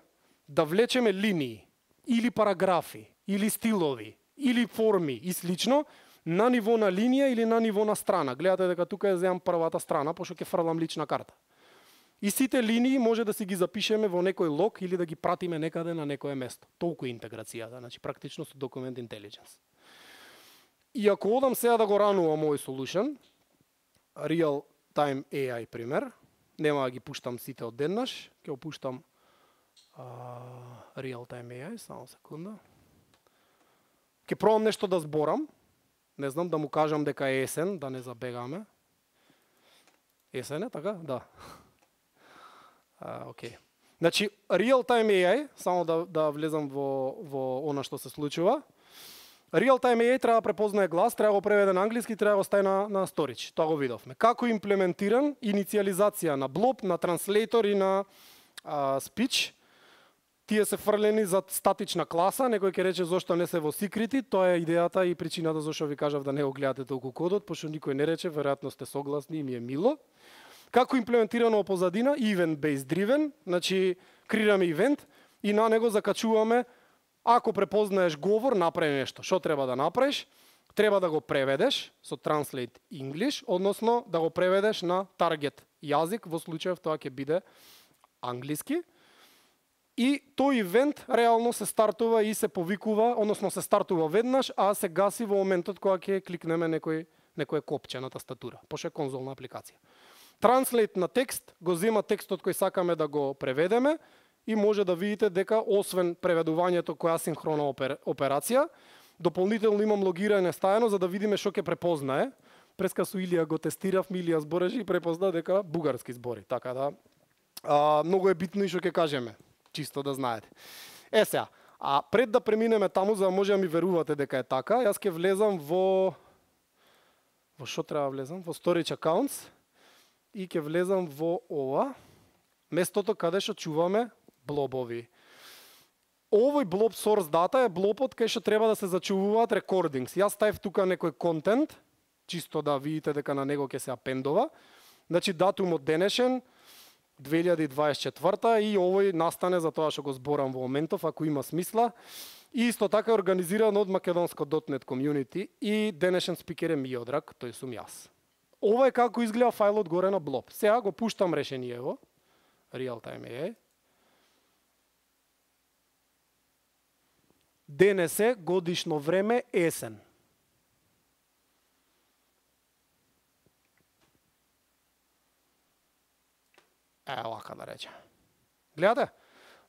[SPEAKER 1] да влечеме линии, или параграфи, или стилови, или форми и слично, на ниво на линија или на ниво на страна. Гледате дека тука е земам првата страна, пошто ќе фрлам лична карта. И сите линии може да си ги запишеме во некој лог или да ги пратиме некаде на некое место. Толку интеграцијата, значи практично со Document Intelligence. И ако одам сега да го ранувам овој solution, Real Time AI пример, нема да ги пуштам сите одеднаш, ќе го пуштам Real Time AI, само секунда. Ќе пробам нешто да зборам, не знам, да му кажам дека е есен, да не забегаме. Есен е, така? Да. Окей. Значи, Real Time AI, само да влезам во она што се случува. Real Time AI треба да препознае глас, треба да го преведе на англиски, треба да го стави на storage. Тоа го видовме. Како имплементиран инициализација на blob, на translator и на speech. Тие се фрлени за статична класа, некој ќе рече зошто не се во секрети, тоа е идејата и причината зашто ви кажав да не го гледате толку кодот, пошто никој не рече, веројатно сте согласни и ми е мило. Како имплементирано во позадина, event based driven, значи креираме ивент и на него закачуваме, ако препознаеш говор, направи нешто. Што треба да направиш? Треба да го преведеш со Translate English, односно да го преведеш на таргет јазик, во случајов тоа ќе биде англиски. И тој ивент реално се стартува и се повикува, односно се стартува веднаш, а се гаси во моментот кога ќе кликнеме некој копче на тастатура, пошто е конзолна апликација. Translate на текст го зема текстот кој сакаме да го преведеме и може да видите дека освен преведувањето која е асинхрона операција, дополнително имам логирање стаено за да видиме што ќе препознае. Преска со Илија го тестирав, Илија збореше и препозна дека бугарски збори, така да многу е битно и што ќе кажеме, чисто да знаете. Сега, пред да преминеме таму за да може да ми верувате дека е така, јас ќе влезам во што треба да влезам? Во Storage Accounts. И ќе влезам во ова, местото каде што чуваме блобови. Овој блоб source data е блобот кај што треба да се зачувуваат recordings. Јас ставив тука некој контент, чисто да видите дека на него ќе се апендова. Значи датум од денешен, 2024 и овој настане за тоа што го зборам во моментов, ако има смисла. И исто така е организиран од македонско.net community и денешен спикер е Миодраг, тој сум јас. Ова е како изгледа фајлот горе на блоб. Сега го пуштам решението, Real Time AI. Денес е годишно време есен. Вака да рече. Гледате?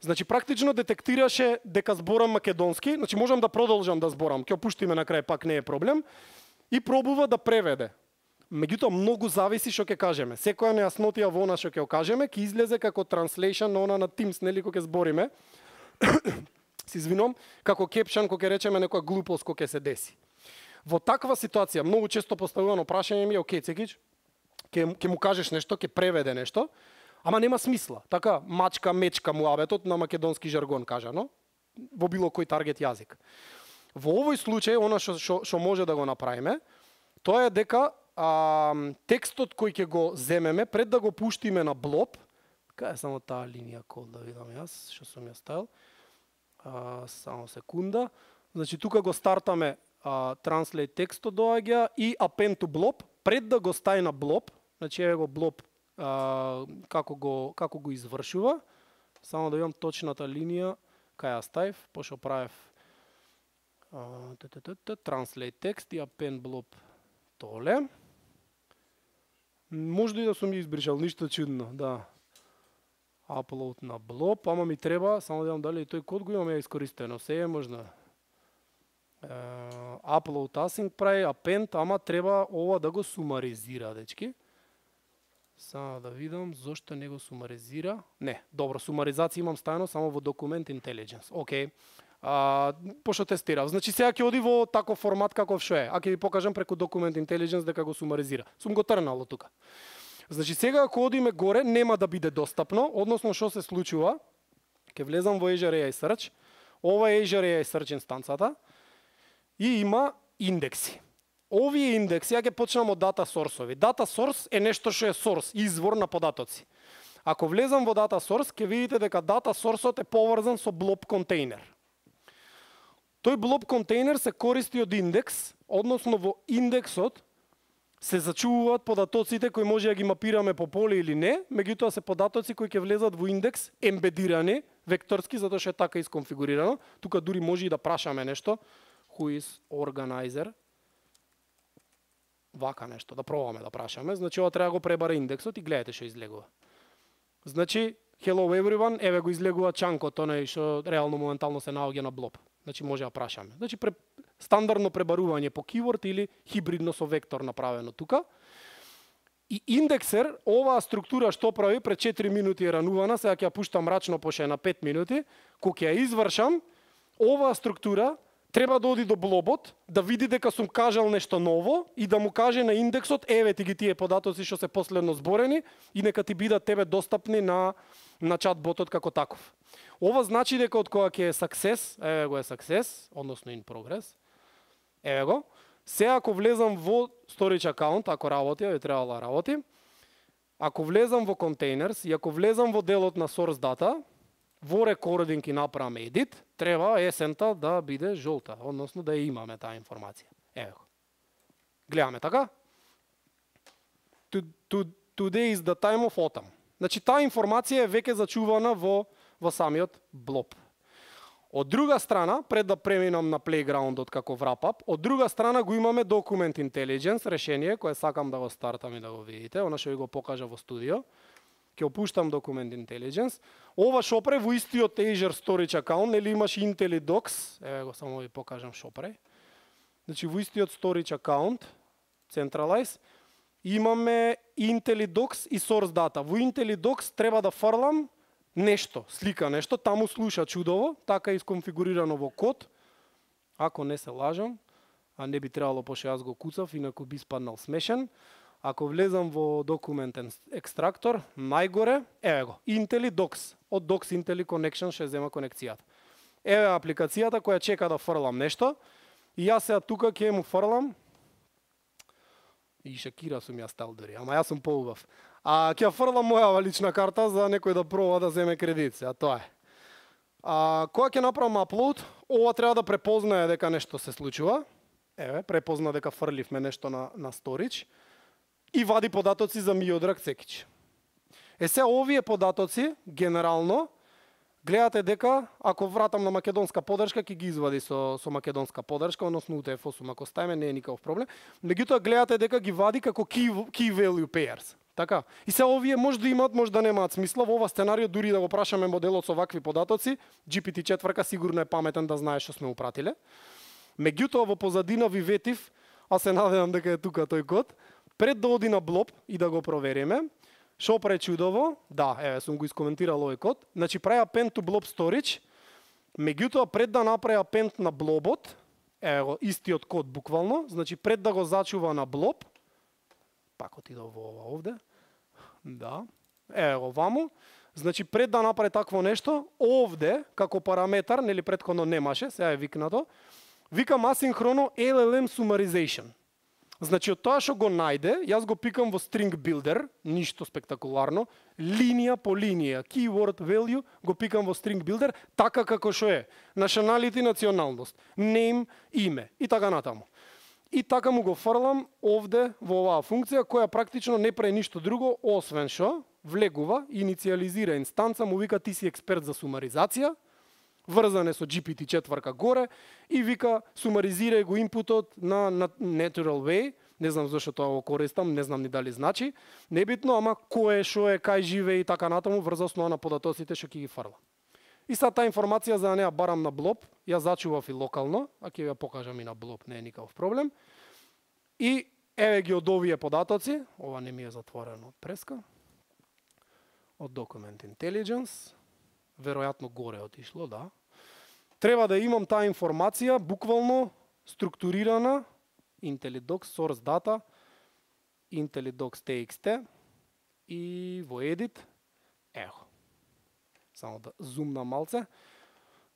[SPEAKER 1] Значи практично детектираше дека зборам македонски, значи можам да продолжам да зборам, ќе опуштиме на крај, пак не е проблем, и пробува да преведе. Меѓутоа многу зависи што ќе кажеме. Секоја нејаснотија во она што ќе кажеме ќе излезе како translation на она на Teams, нели кога ќе збориме. Се извинувам, како кепшан кога ќе речеме некоја глупост кога ќе се деси. Во таква ситуација многу често поставувано прашање ми е окей, Цекич, ќе му кажеш нешто, ќе преведе нешто, ама нема смисла. Така, мачка, мечка муабетот на македонски жаргон кажано, во било кој таргет јазик. Во овој случај, она што може да го направиме, тоа е дека текстот кој ќе го земеме, пред да го пуштиме на блоб, кај е само таа линија код да видам јас, што сум ја ставил, само секунда, значи тука го стартаме translate текстот доаѓа и append to blob, пред да го стави на блоб, значи еве го блоб како го извршува, само да видам точната линија, кај ја ставив, пошто правев translate текст и append blob толе. Може и да сум ја избришал, ништо чудно, да. Upload на блоб, ама ми треба, само да видам дали тој код го имаме искористено, се е можно. Upload async прави, append, ама треба ова да го сумаризира, дечки. Само да видам зошто не го сумаризира. Не, добро, сумаризација имам ставено само во Document Intelligence. Океј. Пошто тестирав. Значи сега ќе оди во таков формат каков што е. А ќе ви покажам преку Document Intelligence дека го сумаризира. Сум го трнал од тука. Значи сега ако одиме горе нема да биде достапно, односно што се случува? Ќе влезам во Azure AI Search. Ова е Azure AI Search инстанцата и има индекси. Овие индекси, ја ќе почнам од data source-ови. Data source е нешто што е source, извор на податоци. Ако влезам во data source, ќе видите дека data source-от е поврзан со blob контейнер. Тој blob контейнер се користи од индекс, односно во индексот се зачувуваат податоците кои може да ги мапираме по поле или не, меѓутоа се податоци кои ќе влезат во индекс ембедирани векторски, затоа што е така исконфигурирано. Тука дури може и да прашаме нешто. Who is organizer? Вака нешто, да пробаме да прашаме. Значи ова треба да го пребара индексот и гледате што излегува. Значи, hello everyone, еве го излегува чанкот, оној што реално моментално се наоѓа на блоб. Значи може да прашаме. Значи стандардно пребарување по keyword или хибридно со вектор направено тука. И индексер, оваа структура што прави пред 4 минути е ранувана, сега ќе ја пуштам мрачно поше на 5 минути, кога ќе ја извршам, оваа структура треба да оди до блобот, да види дека сум кажал нешто ново и да му каже на индексот, еве ти ги тие податоци што се последно зборени и нека ти бидат тебе достапни на чат-ботот како таков. Ова значи дека од кога ќе е success, еве го е success, односно in progress, еве го, сега ако влезам во storage account, ако работи, би требало да работи, ако влезам во containers и ако влезам во делот на source data, во recording и направам edit, треба есента да биде жолта, односно да ја имаме таа информација. Еве го. Гледаме така? Today is the time of autumn. Значи таа информација е веќе зачувана во самиот блоб. Од друга страна, пред да преминам на playground-от како wrap-up, од друга страна го имаме Document Intelligence решение, кое сакам да го стартам и да го видите, она што ви го покажа во студио. Ќе опуштам Document Intelligence. Ова шопре во истиот Azure Storage Account, нели имаш IntelliDocs, еве го само ви покажам шопре. Значи во истиот Storage Account, Centralize, имаме IntelliDocs и Source Data. Во IntelliDocs треба да фрлам нешто, слика нешто, таму слуша чудово, така е исконфигурирано во код. Ако не се лажам, а не би требало пошто јас го куцав, инаку би спаднал смешен. Ако влезам во документ екстрактор, најгоре, еве го, IntelliDocs, од Docs Intelli Connection ще зема конекцијата. Еве апликацијата која чека да фрлам нешто, и јас сега тука ќе му фрлам, и Шакира сум ја стал дори, ама јас сум поубав. Ќе фрлам мојава лична карта за некој да проба да земе кредит, а тоа е. Кога ќе направам upload, ова треба да препознае дека нешто се случува. Еве, препозна дека фрливме нешто на storage и вади податоци за Миодраг Цекич. Сега овие податоци, генерално, гледате дека, ако вратам на македонска подршка, ќе ги извади со македонска подршка, односно UTF-8, ако ставиме, не е никаков проблем. Меѓутоа, гледате дека ги вади како key value pairs. Така. И се овие може да имаат, може да немаат смисла. Во ова сценарио дури да го прашаме моделот со вакви податоци, GPT-4 сигурно е паметен да знае што сме упратиле. Меѓутоа во позадина ви ветив, а се надевам дека е тука тој код, пред да оди на Blob и да го провериме, што прави чудово? Да, еве сум го искоментирал овој код. Значи прави append to Blob storage. Меѓутоа пред да направи append на Blobот, еве го истиот код буквално, значи пред да го зачува на Blob, пак отидов во ова овде. Да. Еве го ваму. Значи пред да направи такво нешто, овде како параметар, нели претходно немаше, сега е викнато, викам асинхроно LLM summarization. Значи од тоа што го најде, јас го пикам во string builder, ништо спектакуларно, линија по линија, keyword value, го пикам во string builder, така како што е, nationality, националност, name, име и така натаму. И така му го фрлам овде во оваа функција која практично не прави ништо друго освен што влегува, инициализира инстанца, му вика ти си експерт за сумаризација, врзане со GPT-4 горе и вика сумаризирај го инпутот на natural way, не знам зашто тоа го користам, не знам ни дали значи, небитно, ама кој е, што е, кај живее и така натаму врз основа на податоците што ќе ги фрлам. И сега таа информација за да не ја барам на Blob, ја зачував и локално, а ќе ја покажам и на Blob, не е никаков проблем. И еве ги од овие податоци, ова не ми е затворено од преска, од Document Intelligence, веројатно горе отишло, да. Треба да имам таа информација буквално структурирана, IntelliDocs source data, IntelliDocs TXT и во Edit, ево. Само да зумна малце.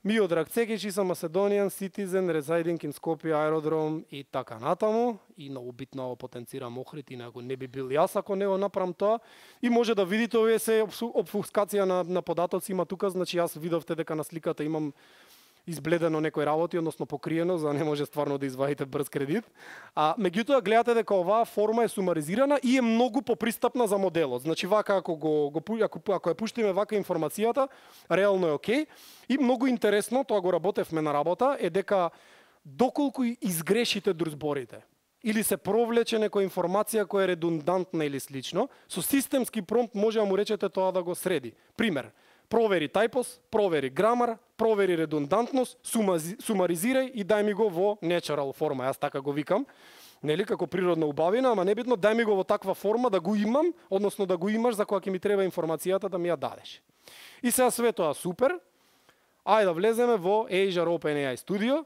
[SPEAKER 1] Миодраг Цекич, съм Macedonian citizen residing in Skopje aerodrome и така натаму. И многу битно потенцирам Охрид, инаку не би бил јас ако не го направам тоа. И може да видите овие се обфускација на податоци има тука, значи јас видовте дека на сликата имам избледено некои работи, односно покриено, за да не може стварно да извадите брз кредит. А меѓутоа гледате дека оваа форма е сумаризирана и е многу попристапна за моделот. Значи вака ако ја пуштиме вака информацијата, реално е окей. И многу интересно, тоа го работевме на работа, е дека доколку изгрешите друзборите или се провлече некоја информација која е редундантна или слично, со системски промпт може да му речете тоа да го среди. Пример, провери typos, провери грамар, провери редундантност, сумаризирај и дај ми го во natural форма. Јас така го викам, нели, како природна убавина, ама небитно, дај ми го во таква форма да го имам, односно да го имаш за кога ќе ми треба информацијата да ми ја дадеш. И сега све тоа супер. Ајде да влеземе во Azure OpenAI Studio,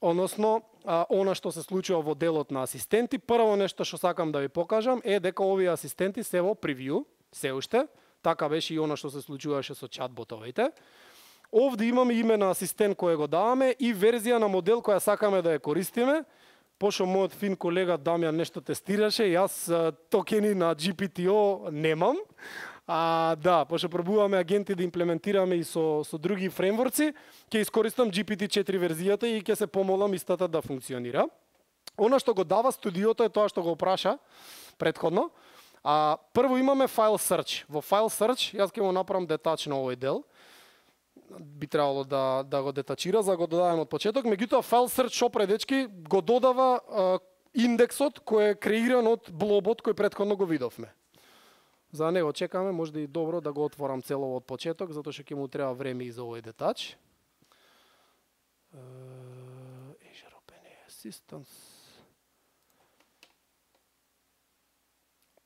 [SPEAKER 1] односно она што се случува во делот на асистенти. Прво нешто што сакам да ви покажам е дека овие асистенти се во превју, се уште. Така беше и она што се случуваше со чатботовите. Овде имаме име на асистент кој го даваме и верзија на модел која сакаме да ја користиме. Пошто мојот фин колега Дамјан нешто тестираше, јас токени на GPTO немам. Да, пошто пробуваме агенти да имплементираме и со други фреймворци, ќе искористам GPT-4 верзијата и ќе се помолам истата да функционира. Она што го дава студиото е тоа што го праша претходно. Прво имаме file search. Во file search јас ќе го направам детач на овој дел. Би требало да го детачира за да го додадем од почеток. Меѓутоа file search што предечки го додава индексот кој е креиран од блобот кој претходно го видовме. За него чекаме, може да и добро да го отворам целово од почеток, затоа што ќе му треба време и за овој детач. Azure OpenAI Assistance.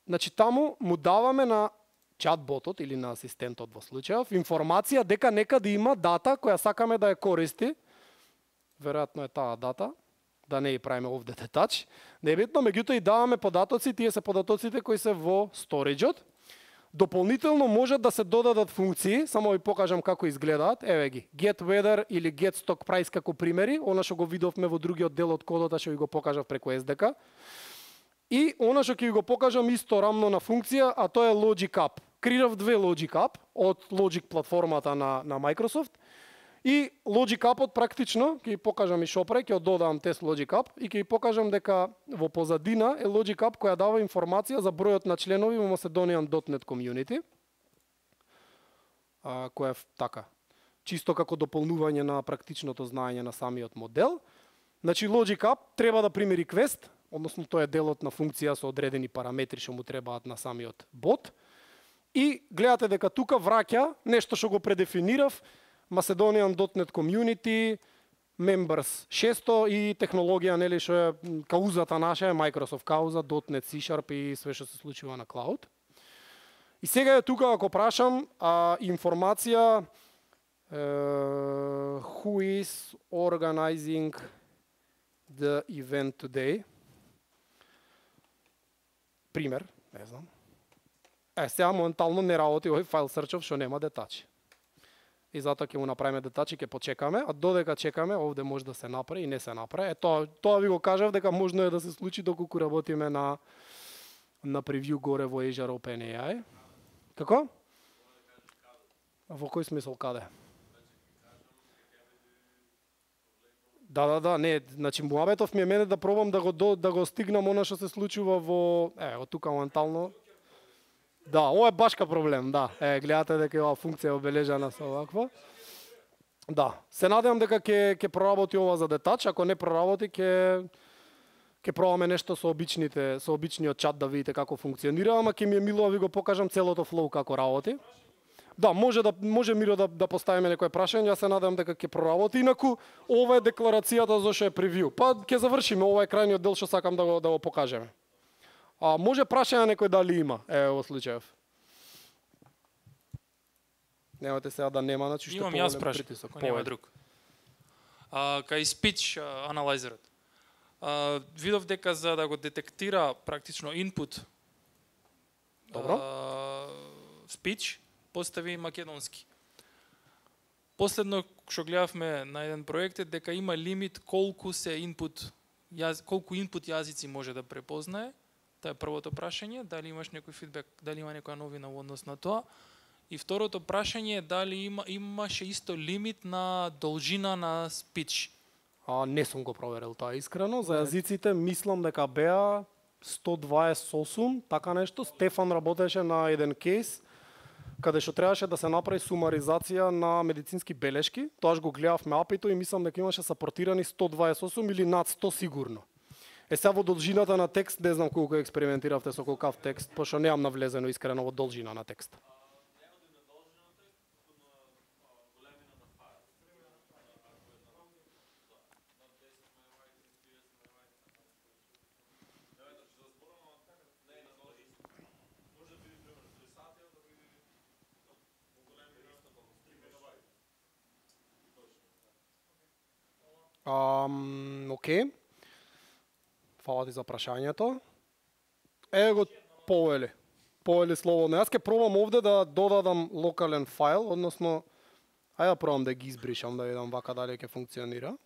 [SPEAKER 1] Значи таму му даваме на чатботот или на асистентот во случајов информација дека некаде има дата која сакаме да ја користи. Веројатно е таа дата, да не ја правиме овде детач. Небитно, меѓутоа и даваме податоци, тие се податоците кои се во сториџот. Дополнително можат да се додадат функции, само ви покажам како изгледаат. Еве ги, get weather или get stock price како примери, она што го видовме во другиот дел од кодот, што ви го покажав преку SDK. И она што ќе ви го покажам исто рамно на функција, а тоа е Logic App. Креирав две Logic App од Logic платформата на Microsoft. И Logic App-от практично, ќе ви покажам и шопре, ќе додадам тест Logic App и ќе ви покажам дека во позадина е Logic App која дава информација за бројот на членови во Macedonian.net Community. Која е така, чисто како дополнување на практичното знаење на самиот модел. Значи Logic App треба да примери квест, односно тој е делот на функција со одредени параметри што му требаат на самиот бот. И гледате дека тука враќа нешто што го предефинирав, Macedonian.NET Community, Members 600 и технологија, нели, што е каузата наша, е Microsoft кауза, .NET C# и све што се случува на клауд. И сега е тука, ако прашам, информација who is organizing the event today? Пример, не знам. Сега моментално не работи овој файл search-ов што нема детачи. И затоа ќе му направиме детачи, ќе почекаме, а додека чекаме, овде може да се направи и не се направи. Тоа ви го кажав дека можно е да се случи доколку работиме на превју горе во Azure OpenAI. Како? Во кој смисол каде? Да, не, значи муабетов ми е мене да пробам да го стигнам она што се случува во тука моментално. Да, ова е башка проблем, да. Гледате дека ова функција е обележана со овакво. Да, се надевам дека ќе проработи ова за детач, ако не проработи ќе пробаме нешто со обичниот чат да видите како функционира, ама ќе ми е мило да ви го покажам целото флоу како работи. Да, може Миро да поставиме некој прашање, јас се надевам дека ќе проработи, инаку ова е декларацијата за што е превју. Па ќе завршиме, ова е крајниот дел што сакам да го покажеме. Може прашање некој дали има, во случајов. Немате сега да нема, значи што
[SPEAKER 2] имам јас прашање, ако нема друг. Кај speech анализерот. Видов дека за да го детектира практично input
[SPEAKER 1] Добро.
[SPEAKER 2] Speech постави македонски. Последно што гледавме на еден проект е дека има лимит колку input јазици може да препознае. Тоа е првото прашање, дали имаш некој фидбек, дали има некоја новина во однос на тоа. И второто прашање е дали имаше исто лимит на должина на спич.
[SPEAKER 1] Не сум го проверил тоа искрено, за јазиците мислам дека беа 128, така нешто. Стефан работеше на еден кейс каде што требаше да се направи сумаризација на медицински белешки. Тоаш го гледавме апито и мислам дека имаше сапортирани 128 или над 100 сигурно. Сега во должината на текст, не знам колку експериментиравте со колкав текст, пошто немам навлезено искрено во должина на текст. Окей. Фала ти за прашањето. Го повели слободно. Јас ќе пробам овде да додадам локален файл, односно ајде да пробам да ги избришам, да видам вака дали ќе функционира.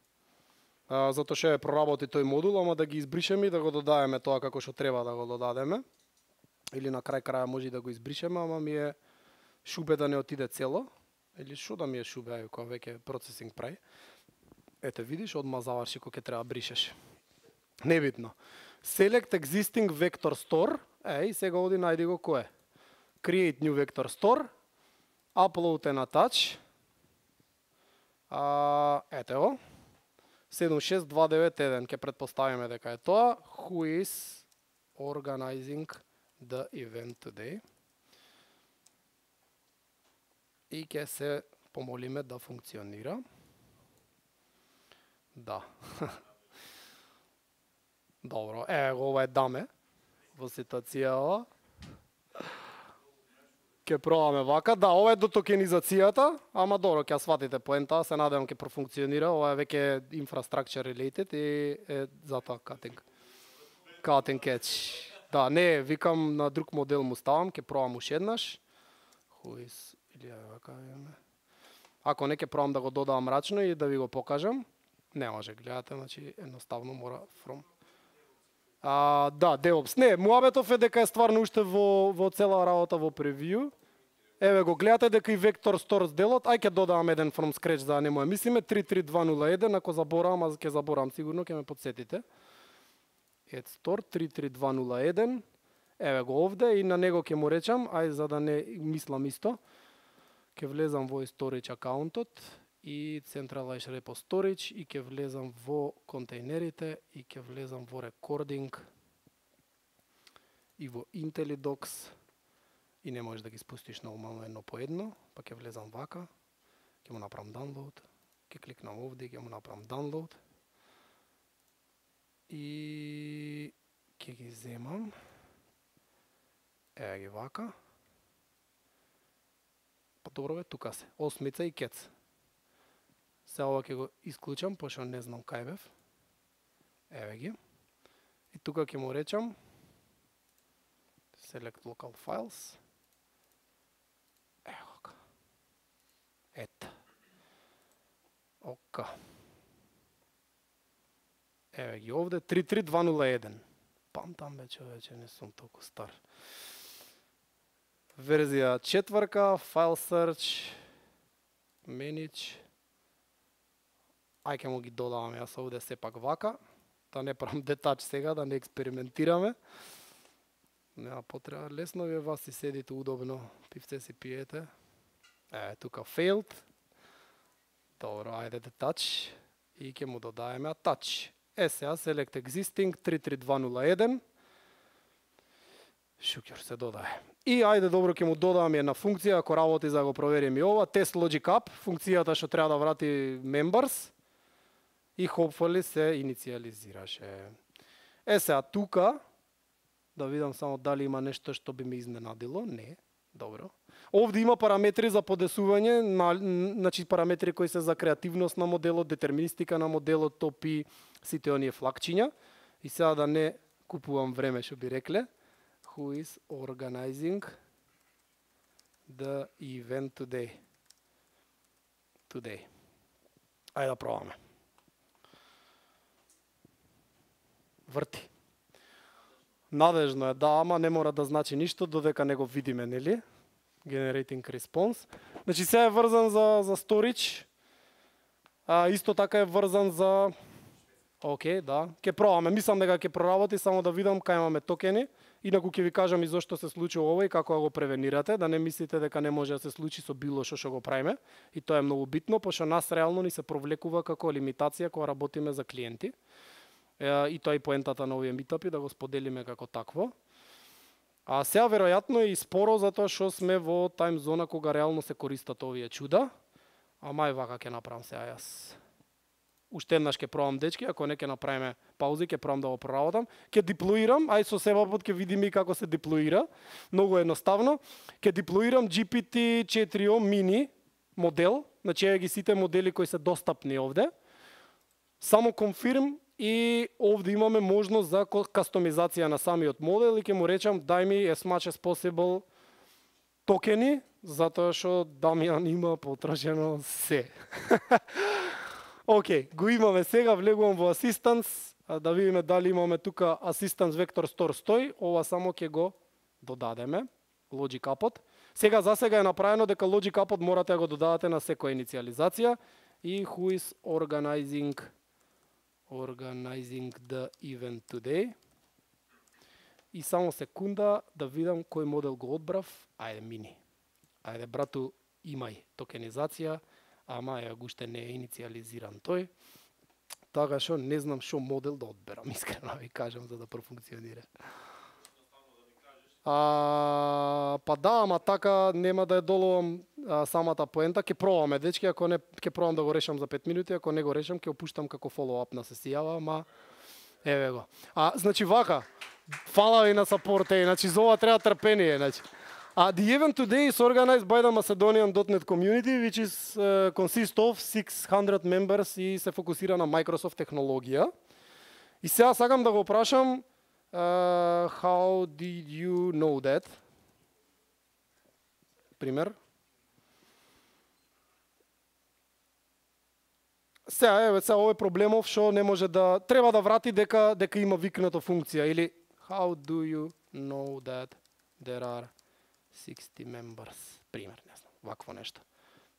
[SPEAKER 1] Затоа што ќе проработи тој модул, ама да ги избришеме и да го додадеме тоа како што треба да го додадеме. Или на крај може и да го избришеме, ама ми е шубе да не отиде цело. Или што да ми е шубе, кога веќе процесинг прави. Ете видиш, одма заврши кога ќе треба бришеш. Небитно. Select existing vector store. И сега оди најди го кој е. Create new vector store. Upload and attach. Ете го. 76291 ќе предпоставиме дека е тоа. Who is organizing the event today? И ќе се помолиме да функционира. Да. Добро, ова е даме во ситуација ова. Ќе пробаме вака. Да, ова е до токенизацијата, ама добро, ќе сватите поента, се надевам ќе профункционира. Ова е веќе infrastructure related и е затоа cutting catch. Да, не, викам на друг модел му ставам, ќе пробам уште еднаш. Или вака имаме. Ако не, ќе пробам да го додавам рачно и да ви го покажам. Не може, гледате, значи едноставно мора from. Да, DevOps. Не, муабетов е дека е стварно уште во цела работа во превју. Еве го гледате дека и Vector Stores делот, ќе додавам еден from scratch за да не му мислиме 33201, ако заборавам, аз ќе заборавам сигурно, ќе ме подсетите. Add Store 33201. Еве го овде и на него ќе му речам, за да не мислам исто. Ќе влезам во storage акаунтот и Centralized Repo Storage и ќе влезам во контейнерите и ќе влезам во Recording и во IntelliDocs и не можеш да ги спустиш нормално едно по едно, па ќе влезам вака, ќе му направам download, ќе кликнам овде и ќе му направам download и ќе ги земам, ги вака, па добро бе, тука се, осмица и кец. Се ова ќе го исклучам, пошто не знам кај бев. Еве ги. И тука ќе му речам Select Local Files. Ево ка. Ето. Ока. Еве ги овде 33201. Памтам бе човече, не сум толку стар. Верзија 4, File Search, Manage. Ај ќе му ги додавам јас овде сепак вака, да не правам детач сега, да не експериментираме. Нема потреба, лесно ви вас си седите удобно, пивце си пиете. Тука failed. Добро, ајде детач и ќе му додаеме attach. Сега select existing 33201. Шукер се додае. И ајде добро ќе му додавам една функција, ако работи за да го проверим и ова, test logic up, функцијата што треба да врати members. И hopefully се инициализираше. Сега тука, да видам само дали има нешто што би ме изненадило. Не, добро. Овде има параметри за подесување, значи параметри кои се за креативност на моделот, детерминистика на моделот, топи, сите оние флагчиња. И сега да не купувам време, што би рекле. Who is organizing the event today? Today. Ајде да пробаме. Врти. Надежно е, да, ама не мора да значи ништо додека не го видиме, нели? Generating response. Значи сега е врзан за storage. Исто така е врзан за... Океј, да. Ке пробаме. Мислам дека ќе проработи, само да видам кај имаме токени. Инаку ќе ви кажам и зошто се случило ова и како да го превенирате, да не мислите дека не може да се случи со било што го правиме. И тоа е многу битно, пошто нас реално ни се провлекува како лимитација кога работиме за клиенти. И тоа и поентата на овие митапи, да го споделиме како такво. А сега веројатно е и споро затоа што сме во тајм зона кога реално се користат овие чуда. Ама и вака ќе направам сега јас. Уште еднаш ќе пробам, дечки, ако не ќе направиме паузи, ќе пробам да го проработам. Ќе диплоирам, ај со себе пат ќе видиме и како се диплоира. Многу едноставно. Ќе диплоирам GPT-4o mini модел, значи ги сите модели кои се достапни овде. Само confirm и овде имаме можност за кастомизација на самиот модел и ќе му речам дај ми as much as possible токени, затоа што Дамјан има потрошено се. Океј, го имаме сега, влегувам во Assistance, да видиме дали имаме тука Assistance Vector Store 100, ова само ќе го додадеме, Logic Up-от. Сега за сега е направено дека Logic Up-от морате да го додадате на секоја инициализација и who is organizing the event today. И само секунда да видам кој модел го одбрав. Ајде мини. Ајде брату, имај токенизација, ама уште не е инициализиран тој. Така што не знам што модел да одберам, искрено ви кажам, за да профункционира. Па да, ама така нема да ја доловам самата поента. Ќе пробаме, дечки, ако не, ќе пробам да го решам за 5 минути, ако не го решам, ќе опуштам како follow-up на сесијава, ама еве го. Значи вака, фала ви на сапорте, значи за ова треба трпение, значи. The event today is organized by the Macedonian.NET community, which is consists of 600 members и се фокусира на Microsoft технологија. И сега сакам да го прашам, how did you know that? Пример. Сега ова е проблемов што не може да треба да врати дека има викнато функција или how do you know that there are 60 members, пример, не знам, вакво нешто.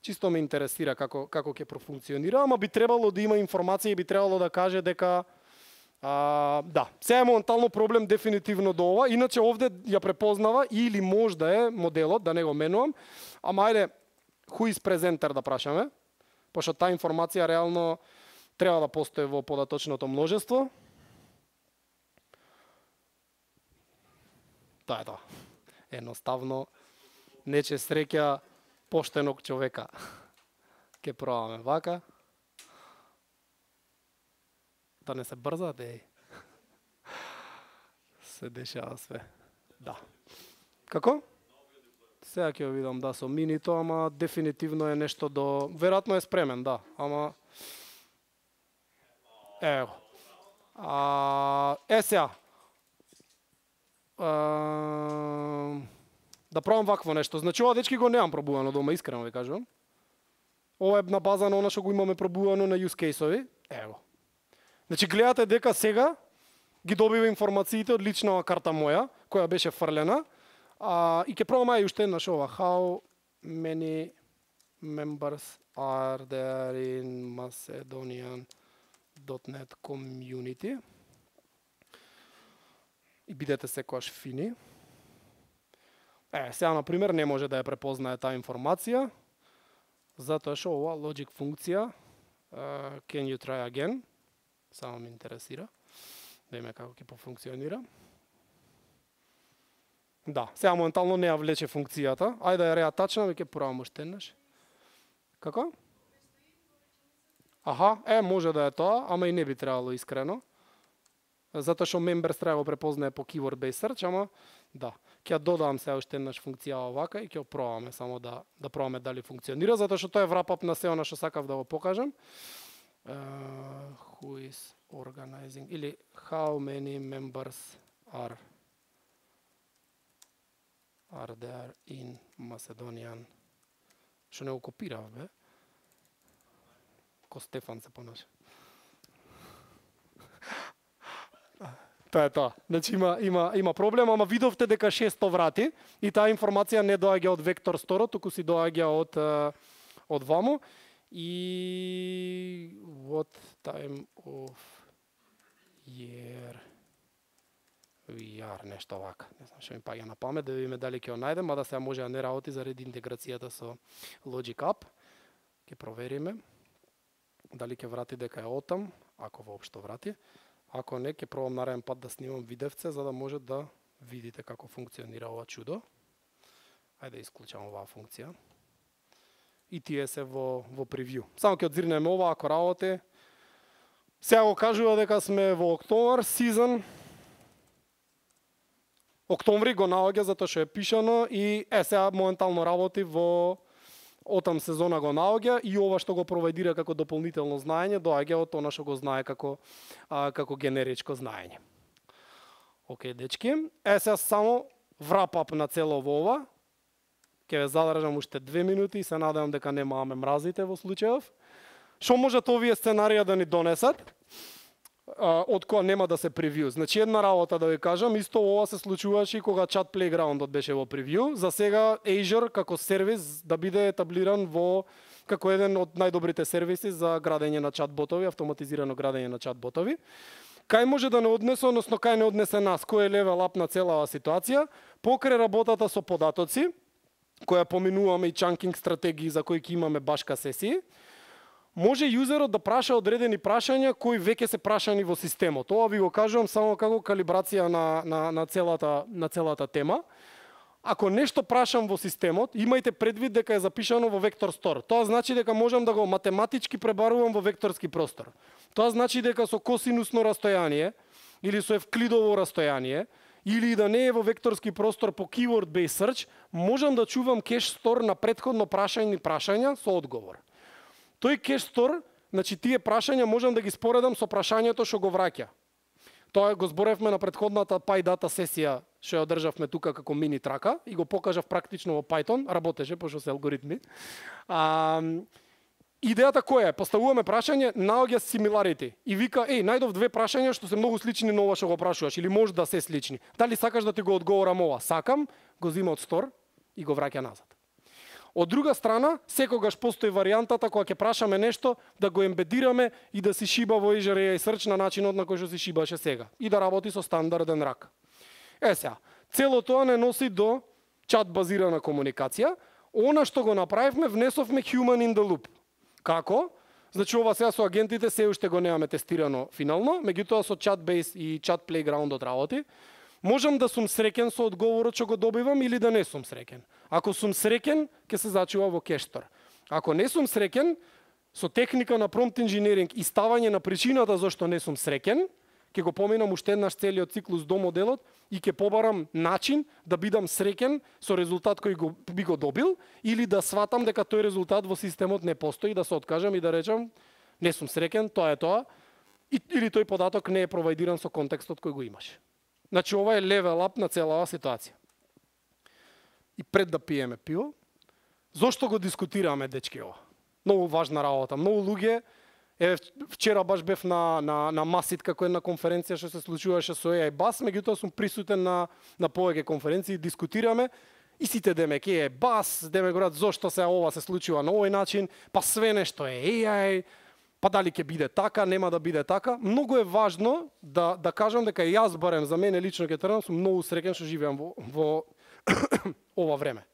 [SPEAKER 1] Чисто ме интересира како ќе профункционира, ама би требало да има информација и би требало да каже дека да, сега е моментално проблем дефинитивно до ова, иначе овде ја препознава или можда е моделот, да не го менувам, ама ајде, who is presenter да прашаме, пошто таа информација реално треба да постои во податочното множество. Тоа е тоа. Едноставно, нече среќа поштеног човека. Ке пробаме вака. Да не се брзате. Се дешава све. Да. Како? Сега ќе видам да со минито, ама дефинитивно е нешто до... Веројатно е спремен, да. Ама... Ево. Сега. Да пробам вакво нешто. Значи, ова дечки го немам пробувано дома, искрено ви кажувам. Ова е на база на она што го имаме пробувано на use case-ови. Ево. Значи, гледате дека сега ги добива информациите од личнава карта моја, која беше фрлена. И ќе пробам и уште еднаш ова. How many members are there in Macedonian.net community? И бидете секојаш фини. Сега, например, не може да ја препознае таа информација, затоа што ова logic функција, can you try again? Само ме интересира, да име како ќе пофункционира. Да, сега моментално не ја влече функцијата. Ајде да ја реатачнам и ќе пробам уште еднаш. Како? Аха, може да е тоа, ама и не би требало искрено. Затоа што members треба го препознае по keyword based search, ама да. Ќе ја додавам сега уште еднаш функција овака и ќе пробаме само да пробаме дали функционира, затоа што тоа е wrap-up на се она што сакав да го покажам. Who is organizing или how many members are there in Macedonian. Што не го копирав, бе? Ко Стефан се понаша. Тоа е тоа. Значи има проблем, ама видовте дека 600 врати и таа информација не доаѓа од Vector Store, туку си доаѓа од ваму. И what time of year we are, нешто вака. Не знам што ми паѓа на памет, да видиме дали ќе го најдем, мада сега може да не работи заради интеграцијата со Logic App. Ќе провериме дали ќе врати дека е отам, ако воопшто врати. Ако не, ќе пробам нареден пат да снимам видевце, за да може да видите како функционира ова чудо. Ајде да исклучам оваа функција. И тие се во превју. Само ќе одзирнеме ова, ако работи. Сега го кажува дека сме во октомври, season. Октомври го наоѓа затоа што е пишано и сега моментално работи во отам сезона го наоѓа и ова што го провайдира како дополнително знаење доаѓа од она што го знае како генеричко знаење. Океј, дечки. Сега само wrap-up на цело ова. Ќе ве задржам уште 2 минути и се надевам дека немаме мразите во случајов. Што можат овие сценарија да ни донесат? Од која нема да се превју. Значи една работа да ви кажам, исто ова се случуваше и кога Chat Playground беше во превју. За сега Azure како сервис да биде етаблиран како еден од најдобрите сервиси за градење на чат-ботови, автоматизирано градење на чат-ботови. Кај може да не однесе, односно кај не однесе нас, кој е левел ап на целава ситуација, покрај работата со податоци, која поминуваме и чанкинг стратегии за кои ќе имаме башка сесии, може юзерот да праша одредени прашања кои веќе се прашани во системот. Ова ви го кажувам само како калибрација на целата тема. Ако нешто прашам во системот, имајте предвид дека е запишано во Vector Store. Тоа значи дека можам да го математички пребарувам во векторски простор. Тоа значи дека со косинусно растојание или со евклидово растојание или да не е во векторски простор по keyword based search, можам да чувам cache store на претходно прашања со одговор. Тој cache store, значи тие прашања можам да ги споредам со прашањето што го враќа. Тоа го зборевме на претходната PyData сесија што ја одржавме тука како мини трака и го покажав практично во Python, работеше пошто се алгоритми. Идејата која е? Поставуваме прашање, наоѓа similarity и вика, најдов 2 прашања што се многу слични на ова што го прашуваш или може да се слични. Дали сакаш да ти го одговорам ова? Сакам, го зима од store и го враќа назад. Од друга страна, секогаш постои варијантата кога ќе прашаме нешто да го ембедираме и да си шиба во Azure AI Search на начинот на кој што си шибаше сега и да работи со стандарден рак. Сега, цело тоа не носи до чат базирана комуникација. Она што го направивме, внесовме human in the loop. Како? Значи ова сега со агентите се уште го немаме тестирано финално, меѓутоа со Chatbase и Chat Playground работи. Можам да сум среќен со одговорот што го добивам или да не сум среќен. Ако сум среќен, ќе се зачува во кештор. Ако не сум среќен, со техника на промпт инженеринг и ставање на причината зашто не сум среќен, ќе го поминам уште еднаш целиот циклус до моделот и ќе побарам начин да бидам среќен со резултат кој би го добил или да сватам дека тој резултат во системот не постои, да се откажам и да речам не сум среќен, тоа е тоа, или тој податок не е провајдиран со контекстот кој го имаш. Значи ова е левел ап на целава ситуација. И пред да пиеме пиво, зошто го дискутираме, дечки, ова? Многу важна работа. Многу луѓе, вчера баш бев на Масит, како една конференција што се случуваше со AI Bus, меѓутоа сум присутен на повеќе конференции, дискутираме и сите деме ке е Bus, деме горат зошто се ова се случува на овој начин, па све нешто е AI, па дали ќе биде така, нема да биде така. Многу е важно да кажам дека јас барем за мене лично ќе тргнам, сум многу среќен што живеам во ова време.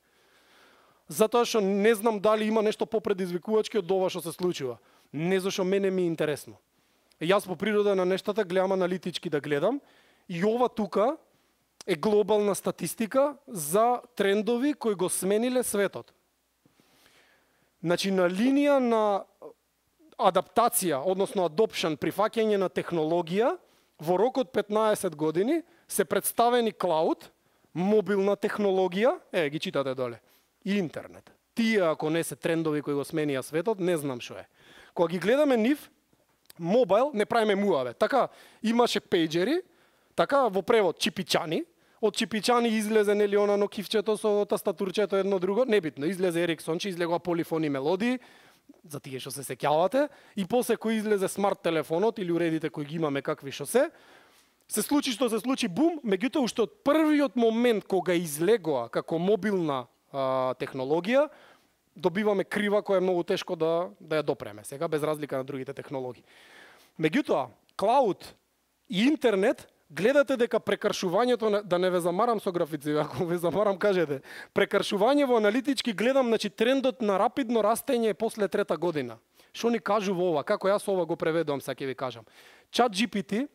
[SPEAKER 1] Затоа што не знам дали има нешто попредизвикувачки од ова што се случува. Не зашто мене ми е интересно. Јас по природа на нештата гледам аналитички да гледам и ова тука е глобална статистика за трендови кои го смениле светот. Значи на линија на адаптација, односно adoption, прифаќање на технологија, во рок од 15 години се представени клауд, мобилна технологија, ги читате доле, и интернет. Тие, ако не се трендови кои го сменија светот, не знам што е. Кога ги гледаме нив, мобайл, не правиме муаве. Така, имаше пејджери, така, во превод, чипичани. Од чипичани излезе нели она нокивчето со тастатурчето едно друго, небитно, излезе Ериксон, че излегоа полифони мелодии, за тие што се сеќавате, и после кој излезе смарт телефонот или уредите кои ги имаме какви што се случи што се случи, бум, меѓутоа уште од првиот момент кога излегоа како мобилна технологија, добиваме крива која е многу тешко да ја допреме, сега без разлика на другите технологии. Меѓутоа, клауд и интернет, гледате дека прекршувањето, да не ве замарам со графици, ако ве замарам кажете, прекршување во аналитички гледам, значи трендот на рапидно растење е после трета година. Што ни кажува ова? Како јас ова го преведувам, сега ќе ви кажам. ChatGPT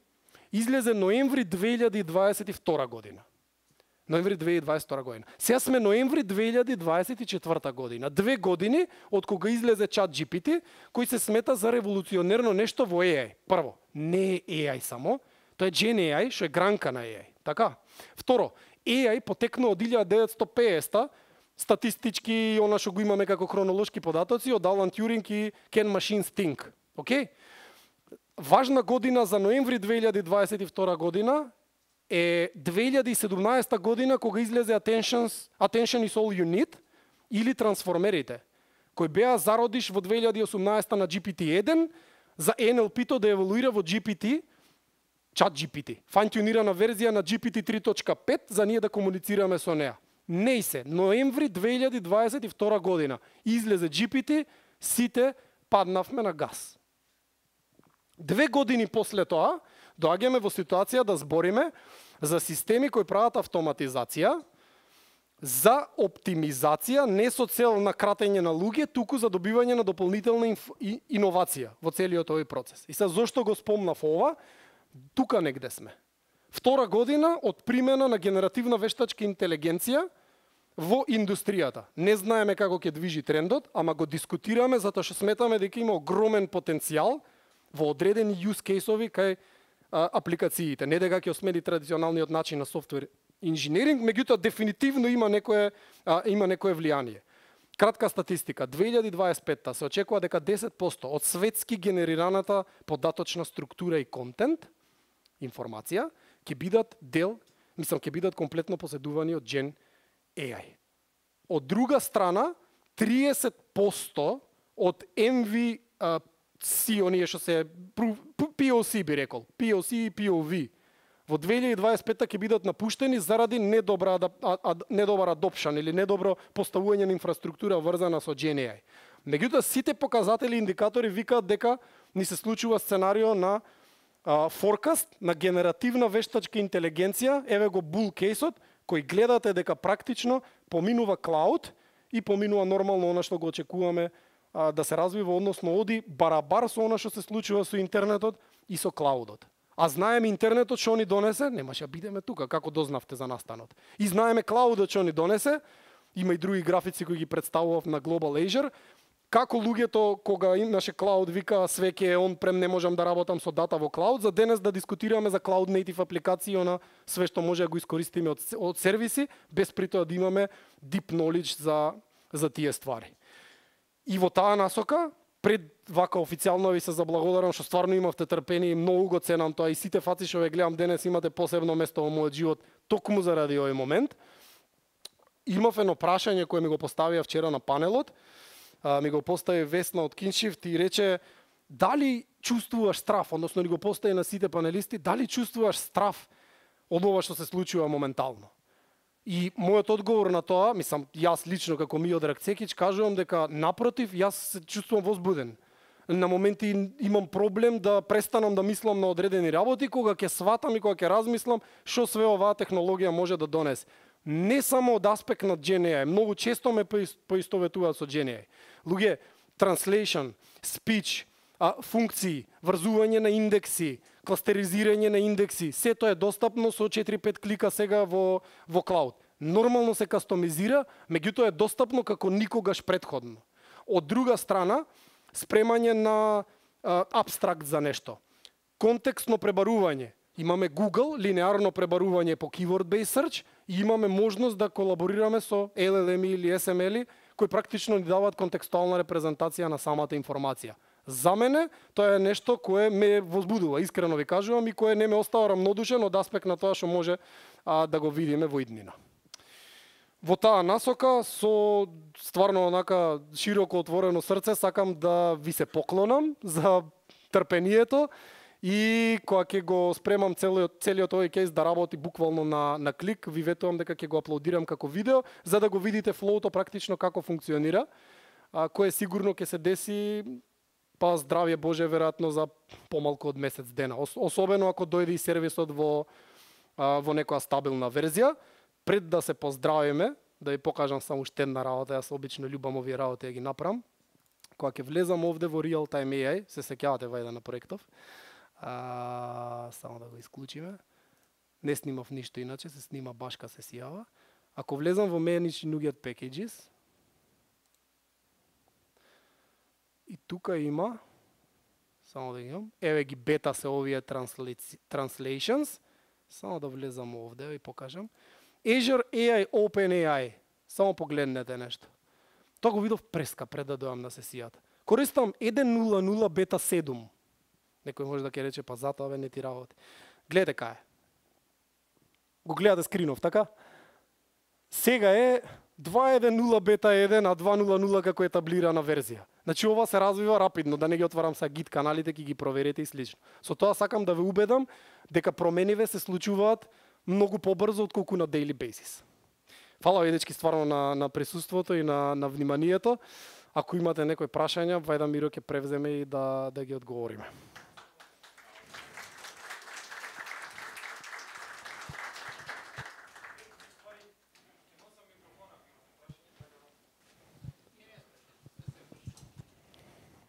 [SPEAKER 1] излезе ноември 2022 година. Ноември 2022 година. Сега сме ноември 2024 година. 2 години од кога излезе ChatGPT, кој се смета за револуционерно нешто во AI. Прво, не е AI само, тоа е Gen AI, што е гранка на AI. Така? Второ, AI потекнува од 1950-та, статистички, она што го имаме како хронолошки податоци, од Alan Turing и Can Machines Think. Океј? Важна година за ноември 2022 година е 2017 година кога излезе Attention is all you need или трансформерите, кои беа зародиш во 2018 на GPT-1 за NLP-то да еволуира во GPT, ChatGPT, фајнтюнирана верзија на GPT 3.5 за ние да комуницираме со неа. Не се, ноември 2022 година излезе GPT, сите паднавме на газ. 2 години после тоа, доаѓаме во ситуација да збориме за системи кои прават автоматизација, за оптимизација, не со цел на кратење на луѓе, туку за добивање на дополнителна иновација во целиот овој процес. И сега зошто го спомнав ова? Тука негде сме. 2 година од примена на генеративна вештачка интелигенција во индустријата. Не знаеме како ќе движи трендот, ама го дискутираме затоа што сметаме дека има огромен потенцијал во одредени use case-ови кај апликациите. Не дека ќе осмени традиционалниот начин на софтвер инженеринг, меѓутоа дефинитивно има некое влијание. Кратка статистика, 2025 се очекува дека 10% од светски генерираната податочна структура и контент, информација, ќе бидат комплетно поседувани од Gen AI. Од друга страна, 30% од MVC, оние што се POC би рекол, POC и POV, во 2025 ќе бидат напуштени заради недобар adoption или недобро поставување на инфраструктура врзана со Gen AI. Меѓутоа, сите показатели и индикатори викаат дека ни се случува сценарио на форкаст на генеративна вештачка интелигенција, еве го bull кейсот, кој гледате дека практично поминува клауд и поминува нормално она што го очекуваме да се развива, односно оди барабар со она што се случува со интернетот и со клаудот. А знаеме интернетот што ни донесе, немаше бидеме тука, како дознавте за настанот. И знаеме клаудот што ни донесе, има и други графици кои ги представував на Global Azure, како луѓето кога имаше клауд вика све ќе е он-прем, не можам да работам со дата во клауд, за денес да дискутираме за cloud native апликации, она све што може да го искористиме од сервиси, без при тоа да имаме deep knowledge за тие ствари. И во таа насока, пред вака официјално ви се заблагодарам што стварно имавте трпение и многу го ценам тоа и сите фаци што ве гледам денес имате посебно место во мојот живот токму заради овој момент. Имав едно прашање кое ми го поставија вчера на панелот. Ми го постави Весна од Киншифт и рече дали чувствуваш страф, односно ни го постави на сите панелисти, дали чувствуваш страф од ова што се случува моментално. И мојот одговор на тоа, мислам, јас лично како Миодраг Цекич кажувам дека напротив, јас се чувствувам возбуден. На моменти имам проблем да престанам да мислам на одредени работи, кога ќе сватам и кога ќе размислам што све оваа технологија може да донесе. Не само од аспект на GenAI, многу често ме поистоветуваат со GenAI. Луѓе, translation, speech, функции, врзување на индекси, кластеризирање на индекси, сето е достапно со 4-5 клика сега во клауд. Нормално се кастомизира, меѓутоа е достапно како никогаш претходно. Од друга страна, спремање на абстракт за нешто. Контекстно пребарување. Имаме Google, линеарно пребарување по keyword-based search и имаме можност да колаборираме со LLM или SML кои практично ни даваат контекстуална репрезентација на самата информација. За мене тоа е нешто кое ме возбудува, искрено ви кажувам, и кое не ме остава рамнодушен од аспект на тоа што може да го видиме во иднина. Во таа насока, со стварно онака широко отворено срце, сакам да ви се поклонам за трпението и кога ќе го спремам целиот овој кейс да работи буквално на клик, ви ветувам дека ќе го аплодирам како видео, за да го видите флоуто практично како функционира, кое сигурно ќе се деси па здравје Боже веројатно за помалку од месец дена. Особено ако дојде и сервисот во некоја стабилна верзија. Пред да се поздравиме, да ви покажам само уште една работа, јас обично љубам овие работи да ги направам. Кога ќе влезам овде во Real Time AI, се сеќавате вајда на проектов. Само да го исклучиме. Не снимав ништо иначе, се снима башка се сијава. Ако влезам во Manage Nugget Packages, и тука има, само да ги имам, еве ги бета се овие translations, само да влезам овде и покажам. Azure AI, OpenAI, само погледнете нешто. Тоа го видов преска пред да дојам на сесијата. Користам 1.0.0 бета 7. Некој може да ќе рече, па затоа бе не ти работи. Гледате кај е. Го гледате скринов, така? Сега е 2.1.0 бета 1, а 2.0.0 како етаблирана верзија. Значи ова се развива рапидно, да не ги отварам са гид каналите, ќе ги проверете и слично. Со тоа сакам да ве убедам дека промениве се случуваат многу побрзо отколку на daily basis. Фала ви дечки стварно на присуството и на вниманието. Ако имате некои прашања, вајда Миро ќе превземе и да ги одговориме.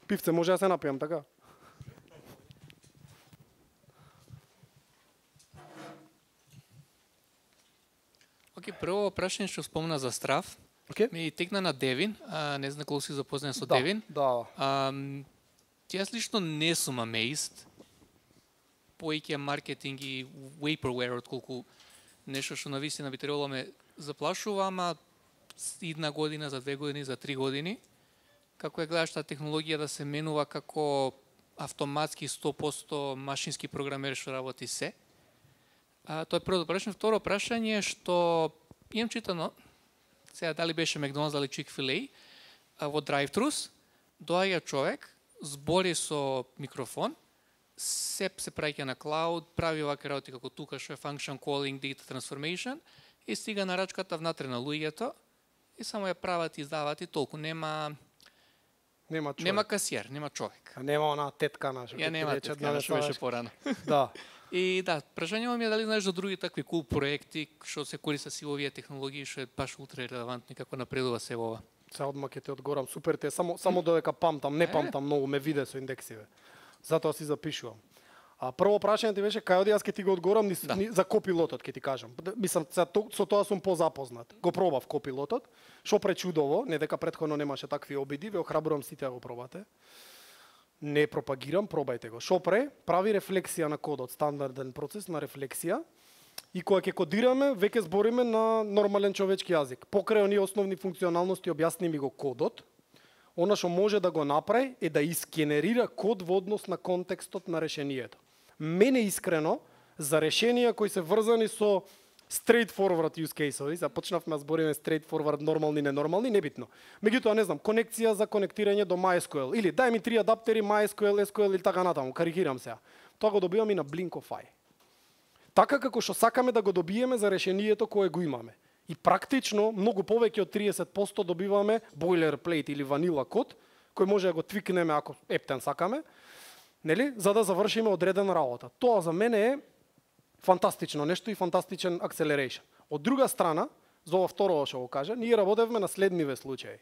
[SPEAKER 1] Пивце може да се напијам, така?
[SPEAKER 3] Океј, прво прашање што спомна за страф. Ми текна на Девин, не знам колку си запознат со Девин.
[SPEAKER 1] Да.
[SPEAKER 3] Јас лично не сум amazed. Поеќе маркетинг и vaporware отколку нешто што навистина би требало ме заплашува, ама една година, за 2 години, за 3 години, како ја гледаш таа технологија да се менува како автоматски 100% машински програмер што работи се. Тоа е првото прашање. Второ прашање што имам читано, сега дали беше Макдоналдс или Chick-fil-A, во drive-thrus, доаѓа човек, збори со микрофон, се праќа на клауд, прави вака работи како тука што е function calling, data transformation, и стига на рачката внатре на луѓето и само ја прават и издават и толку. Нема касиер, нема човек.
[SPEAKER 1] А нема она тетка наша.
[SPEAKER 3] Ја нема тетка наша, беше порано.
[SPEAKER 1] Да.
[SPEAKER 3] И да, прашањето ми е дали знаеш за други такви кул проекти што се користат си овие технологии што е баш ултра релевантни како напредува се ова.
[SPEAKER 1] Се одма ќе те одгорам. Супер те, само додека памтам, не памтам многу, ме виде со индексиве. Затоа си запишувам. А прво прашање ти беше кај оди, јас ќе ти го одгорам за копилотот, ќе ти кажам. Мислам, со тоа сум позапознат. Го пробав копилотот, што пречудово, не дека претходно немаше такви обиди, ве охрабрувам сите да го пробате. Не пропагирам, пробајте го. Што прави рефлексија на кодот, стандарден процес на рефлексија. И кога ќе кодираме, веќе збориме на нормален човечки јазик. Покрај оние основни функционалности објасни ми го кодот. Она што може да го направи е да искенерира код во однос на контекстот на решението. Мене искрено, за решенија кои се врзани со straightforward use case-ови, започнавме да збориме straightforward, нормални, ненормални, небитно. Меѓутоа, не знам, конекција за конектирање до MySQL, или дај ми 3 адаптери, MySQL, SQL или така натаму, карикирам сега. Тоа го добивам и на Blinkify. Така како што сакаме да го добиеме за решението кое го имаме. И практично, многу повеќе од 30% добиваме boilerplate или vanilla код, кој може да го твикнеме ако ептен сакаме, нели, за да завршиме одредена работа. Тоа за мене е фантастично нешто и фантастичен acceleration. Од друга страна, за ова второ што го кажа, ние работевме на следниве случаи.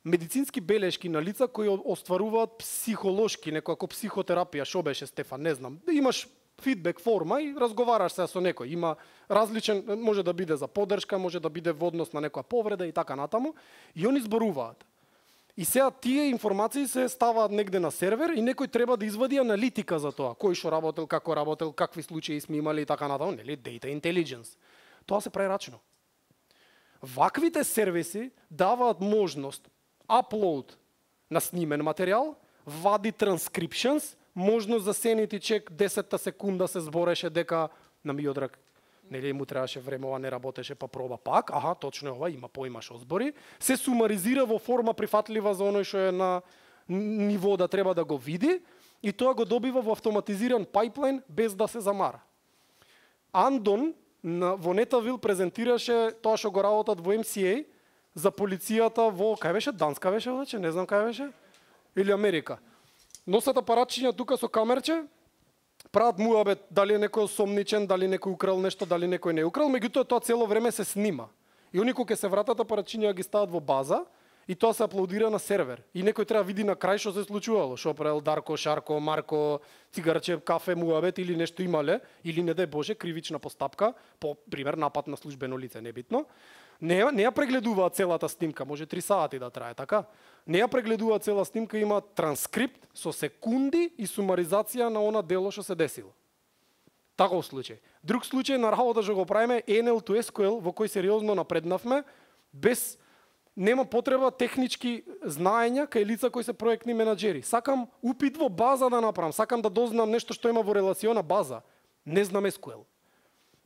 [SPEAKER 1] Медицински белешки на лица кои остваруваат психолошки, некоја психотерапија, што беше Стефан, не знам. Имаш фидбек форма и разговараш се со некој. Има различен, може да биде за поддршка, може да биде во однос на некоја повреда и така натаму. И они зборуваат. И сега тие информации се ставаат негде на сервер и некој треба да извади аналитика за тоа. Кој што работел, како работел, какви случаи сме имали и така натаму, нели, data intelligence. Тоа се прави рачно. Ваквите сервиси даваат можност upload на снимен материјал, вади transcriptions, можност за sanity check 10-та секунда се збореше дека на Миодраг нели му требаше време, ова не работеше, па проба пак. Аха, точно ова, има поима што збори. Се сумаризира во форма прифатлива за оној што е на ниво да треба да го види и тоа го добива во автоматизиран пайплайн без да се замара. Андон во Netaville презентираше тоа што го работат во MCA за полицијата во, кај беше? Данска беше одече? Не знам кај беше? Или Америка. Носат апаратчиња тука со камерче, прават муабет дали е некој осомничен, дали некој украл нешто, дали некој не украл, меѓутоа тоа цело време се снима. И они кога ќе се вратат апаратчиња ги стават во база и тоа се аплодира на сервер. И некој треба види на крај што се случувало, што правил Дарко, Шарко, Марко, цигарче, кафе, муабет или нешто имале, или не дај Боже кривична постапка, по пример напад на службено лице, небитно. Не ја прегледуваат целата снимка, може 3 сати да трае, така? Не ја прегледуваат цела снимка, има транскрипт со секунди и сумаризација на она дело што се десило. Таков случај. Друг случај на работа што го правиме NL to SQL, во кој сериозно напреднавме, без нема потреба технички знаења кај лица кои се проектни менаџери. Сакам упит во база да направам, сакам да дознам нешто што има во релациона база. Не знам SQL.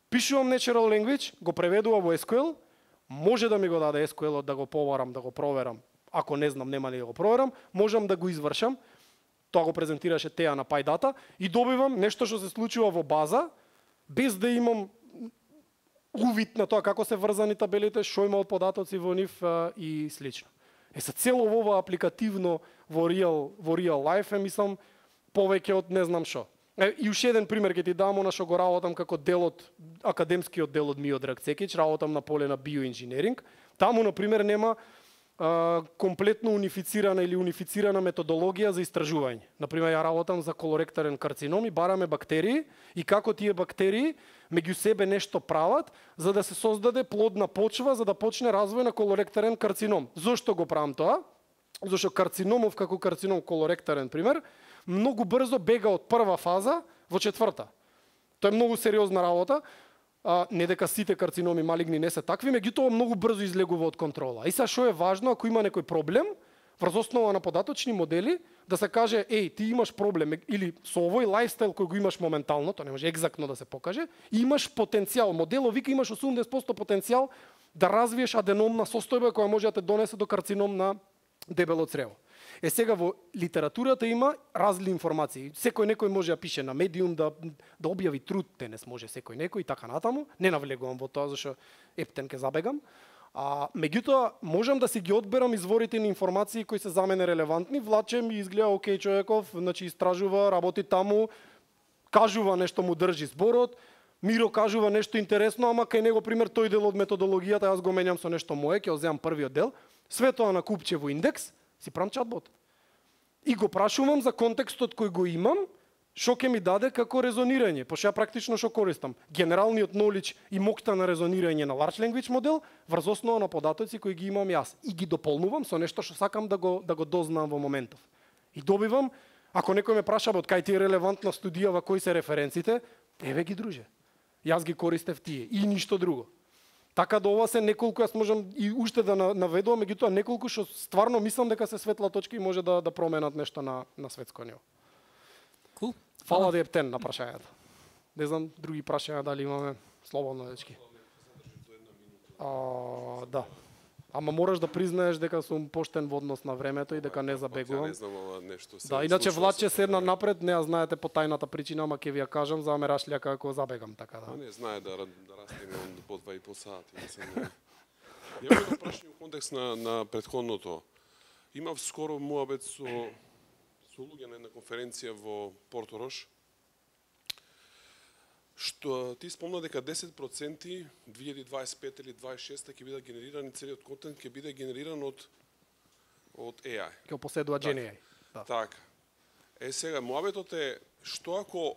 [SPEAKER 1] Пишувам natural language, го преведува во SQL, може да ми го даде SQL-от да го поварам, да го проверам. Ако не знам, нема ли да го проверам, можам да го извршам. Тоа го презентираше Теа на PyData и добивам нешто што се случува во база, без да имам увид на тоа како се врзани табелите, што има од податоци во нив и слично. Се цело ова апликативно во real life, мислам, повеќе од не знам што. И уште еден пример ќе ти дам, она што го работам како дел од академскиот дел од Миодраг Цекич, работам на поле на биоинженеринг. Таму, например, нема комплетно унифицирана или унифицирана методологија за истражување. Например, ја работам за колоректарен карцином и бараме бактерии и како тие бактерии меѓу себе нешто прават за да се создаде плодна почва за да почне развој на колоректарен карцином. Зошто го правам тоа? Зошто карциномов како карцином колоректарен пример многу брзо бега од прва фаза во четврта. Тоа е многу сериозна работа. Не дека сите карциноми малигни не се такви, меѓутоа многу брзо излегува од контрола. И са што е важно, ако има некој проблем, врз основа на податочни модели, да се каже, ти имаш проблем, или со овој лајфстайл кој го имаш моментално, тоа не може екзактно да се покаже, имаш потенцијал, моделот вика имаш 80% потенцијал да развиеш аденомна состојба која може да те донесе до карцином на дебело црево. Сега во литературата има разли информации. Некој може да пише на медиум, да објави труд, денес може некој и така натаму. Не навлегувам во тоа, зашто ептен ке забегам. Меѓутоа, можам да си ги одберам изворите на информации кои се за мене релевантни, влачем и изгледа окей човеков, значи истражува, работи таму, кажува нешто му држи зборот, Миро кажува нешто интересно, ама кај него пример тој дел од методологијата јас го менјам со нешто мое, ќе го земам првиот дел. све тоа на купче во индекс, си правам чатбот. И го прашувам за контекстот кој го имам, што ќе ми даде како резонирање, пошто ја практично што користам? Генералниот knowledge и мокта на резонирање на large language модел врз основа на податоци кои ги имам јас и ги дополнувам со нешто што сакам да го дознам во моментов. И добивам, ако некој ме праша од кај ти е релевантна студија, кои се референците, еве ги друже. Јас ги користев тие и ништо друго. Така да ова се неколку, јас можам и уште да наведувам, меѓутоа неколку што стварно мислам дека се светла точка и може да променат нешто на светско ниво.
[SPEAKER 3] Cool.
[SPEAKER 1] Фала да Ептен на прашањата. Не знам други прашања дали имаме, слободно дечки. Да. Ама мораш да признаеш дека сум поштен во однос на времето и дека не забегувам.
[SPEAKER 4] Не знам ова нешто.
[SPEAKER 1] Да, иначе Владче седна напред, не ја знаете по тајната причина, ама ќе ви ја кажам за ме рашља како забегам, така да.
[SPEAKER 4] Не знае да растеме по 2,5 сати, мислам. Ја едно прашање во контекст на претходното. Имав скоро муабет со луѓе на една конференција во Порторош, што ти спомна дека 10% 2025 или 26 ќе биде генериран, целиот контент ќе биде генериран од AI.
[SPEAKER 1] Ќе поседува GenAI.
[SPEAKER 4] Да. Така. Сега, муабетот е, што ако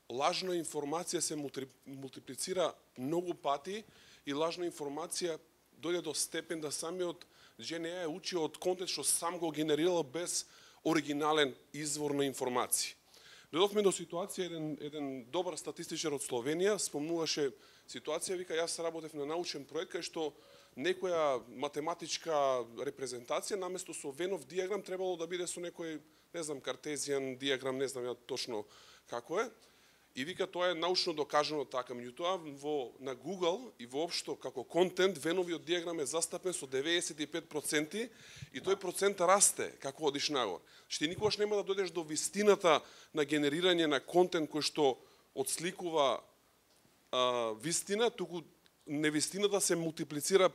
[SPEAKER 4] лажна информација се мултиплицира многу пати и лажна информација дојде до степен да самиот GenAI учи од контент што сам го генерирал без оригинален извор на информација. Дојдовме до ситуација, еден добар статистичар од Словенија спомнуваше ситуација, вика, јас работев на научен проект кај што некоја математичка репрезентација наместо со Венов диаграм требало да биде со некој, не знам, картезијан диаграм, не знам ја точно како е. И вика, тоа е научно докажано така, меѓутоа на Google и воопшто како контент Веновиот диаграм е застапен со 95% и тој процент расте како одиш нагор. Што никогаш нема да дојдеш до вистината на генерирање на контент кој што отсликува вистина, туку невистината се мултиплицира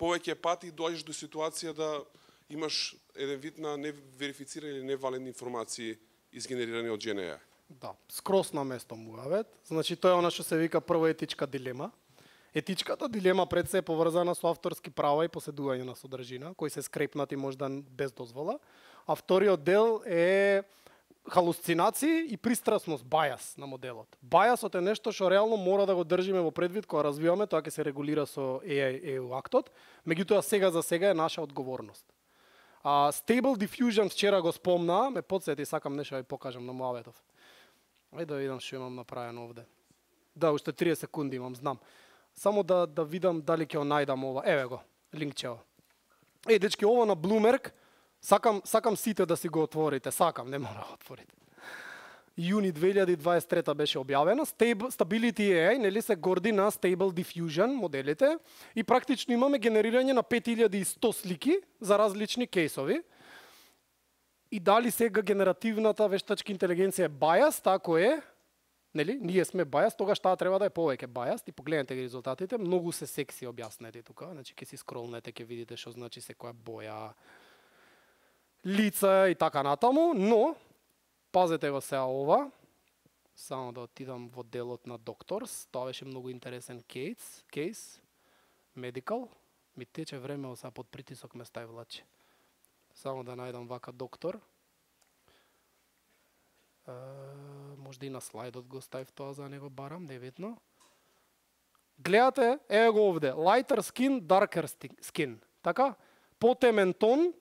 [SPEAKER 4] повеќе пати и доаѓаш до ситуација да имаш еден вид на неверифицирани или невалидни информации изгенерирани од GenAI.
[SPEAKER 1] Да, скрос на место муавет. Значи тоа е она што се вика прва етичка дилема. Етичката дилема пред се е поврзана со авторски права и поседување на содржина, кои се скрепнати можда без дозвола. А вториот дел е халуцинации и пристрасност, бајас на моделот. Бајасот е нешто што реално мора да го држиме во предвид кога развиваме, тоа ќе се регулира со EU актот, меѓутоа сега за сега е наша одговорност. Stable Diffusion вчера го спомна, ме подсети, сакам нешто да ви покажам на муаветов. Ајде да видам што имам направено овде. Да, уште 30 секунди имам, знам. Само да видам дали ќе го најдам ова. Еве го, линкчево. Дечки, ова на Bloomberg, сакам сите да си го отворите, сакам, не мора да отворите. Јуни 2023 беше објавена, Stability AI, нели се горди на Stable Diffusion моделите и практично имаме генерирање на 5100 слики за различни кейсови. И дали сега генеративната вештачка интелигенција е бајас, тако е, нели, ние сме бајас, тогаш таа треба да е повеќе бајас, и погледнете ги резултатите, многу се секси објаснети тука, значи ќе си скролнете, ќе видите што значи секоја боја, лица и така натаму, но пазете го сега ова, само да отидам во делот на Doctors, тоа беше многу интересен кейс, medical, ми тече време, сега под притисок ме стави Владче. Само да најдам вака доктор. Можда и на слайдот го ставив тоа за него, барам, небитно. Гледате, ево го овде, lighter skin, darker skin. Така? Потемен тон,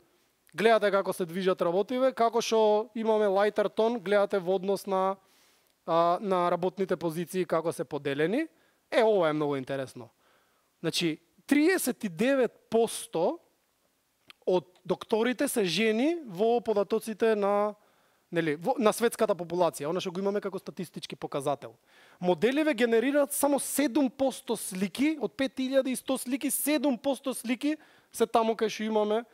[SPEAKER 1] гледате како се движат работиве, како што имаме lighter тон, гледате во однос на работните позиции како се поделени. Ова е многу интересно. Значи, 39% од докторите се жени во податоците на светската популација, она што го имаме како статистички показател. Моделиве генерираат само 7% слики, од 5100 слики, 7% слики се таму кај што имаме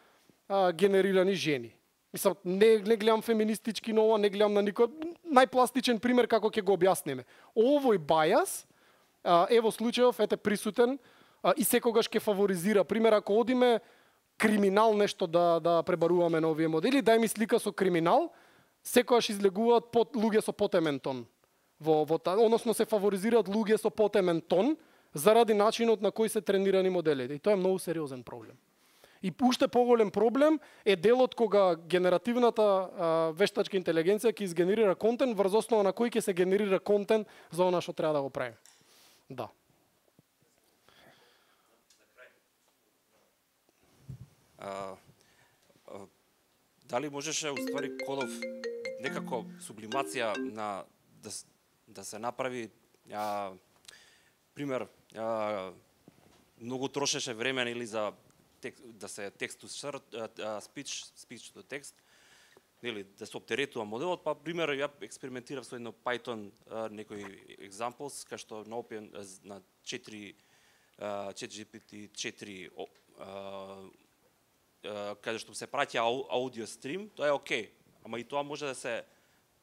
[SPEAKER 1] генерирани жени. Мислам, не гледам феминистички на ова, не гледам на никој. Најпластичен пример како ќе го објасниме. Овој бајас, ево случајов, ете присутен, и секогаш ќе фаворизира. Пример, ако одиме криминал нешто да пребаруваме на овие модели, дај ми слика со криминал, секогаш излегуваат луѓе со потемен тон. Односно се фаворизираат луѓе со потемен тон заради начинот на кој се тренирани моделите. И тоа е многу сериозен проблем. И уште поголем проблем е делот кога генеративната вештачка интелигенција ќе изгенерира контент врз основа на кој ќе се генерира контент за она што треба да го правиме. Да.
[SPEAKER 5] Дали можеше уствари Кодов некако сублимација на да се направи пример многу трошеше време или за да се текст спич до текст, нели да се оптеретува моделот, па пример ја експериментирав со едно Python некои examples кај што на Open на 4 ChatGPT 4 каде што се праќа аудио стрим, тоа е окей, ама и тоа може да се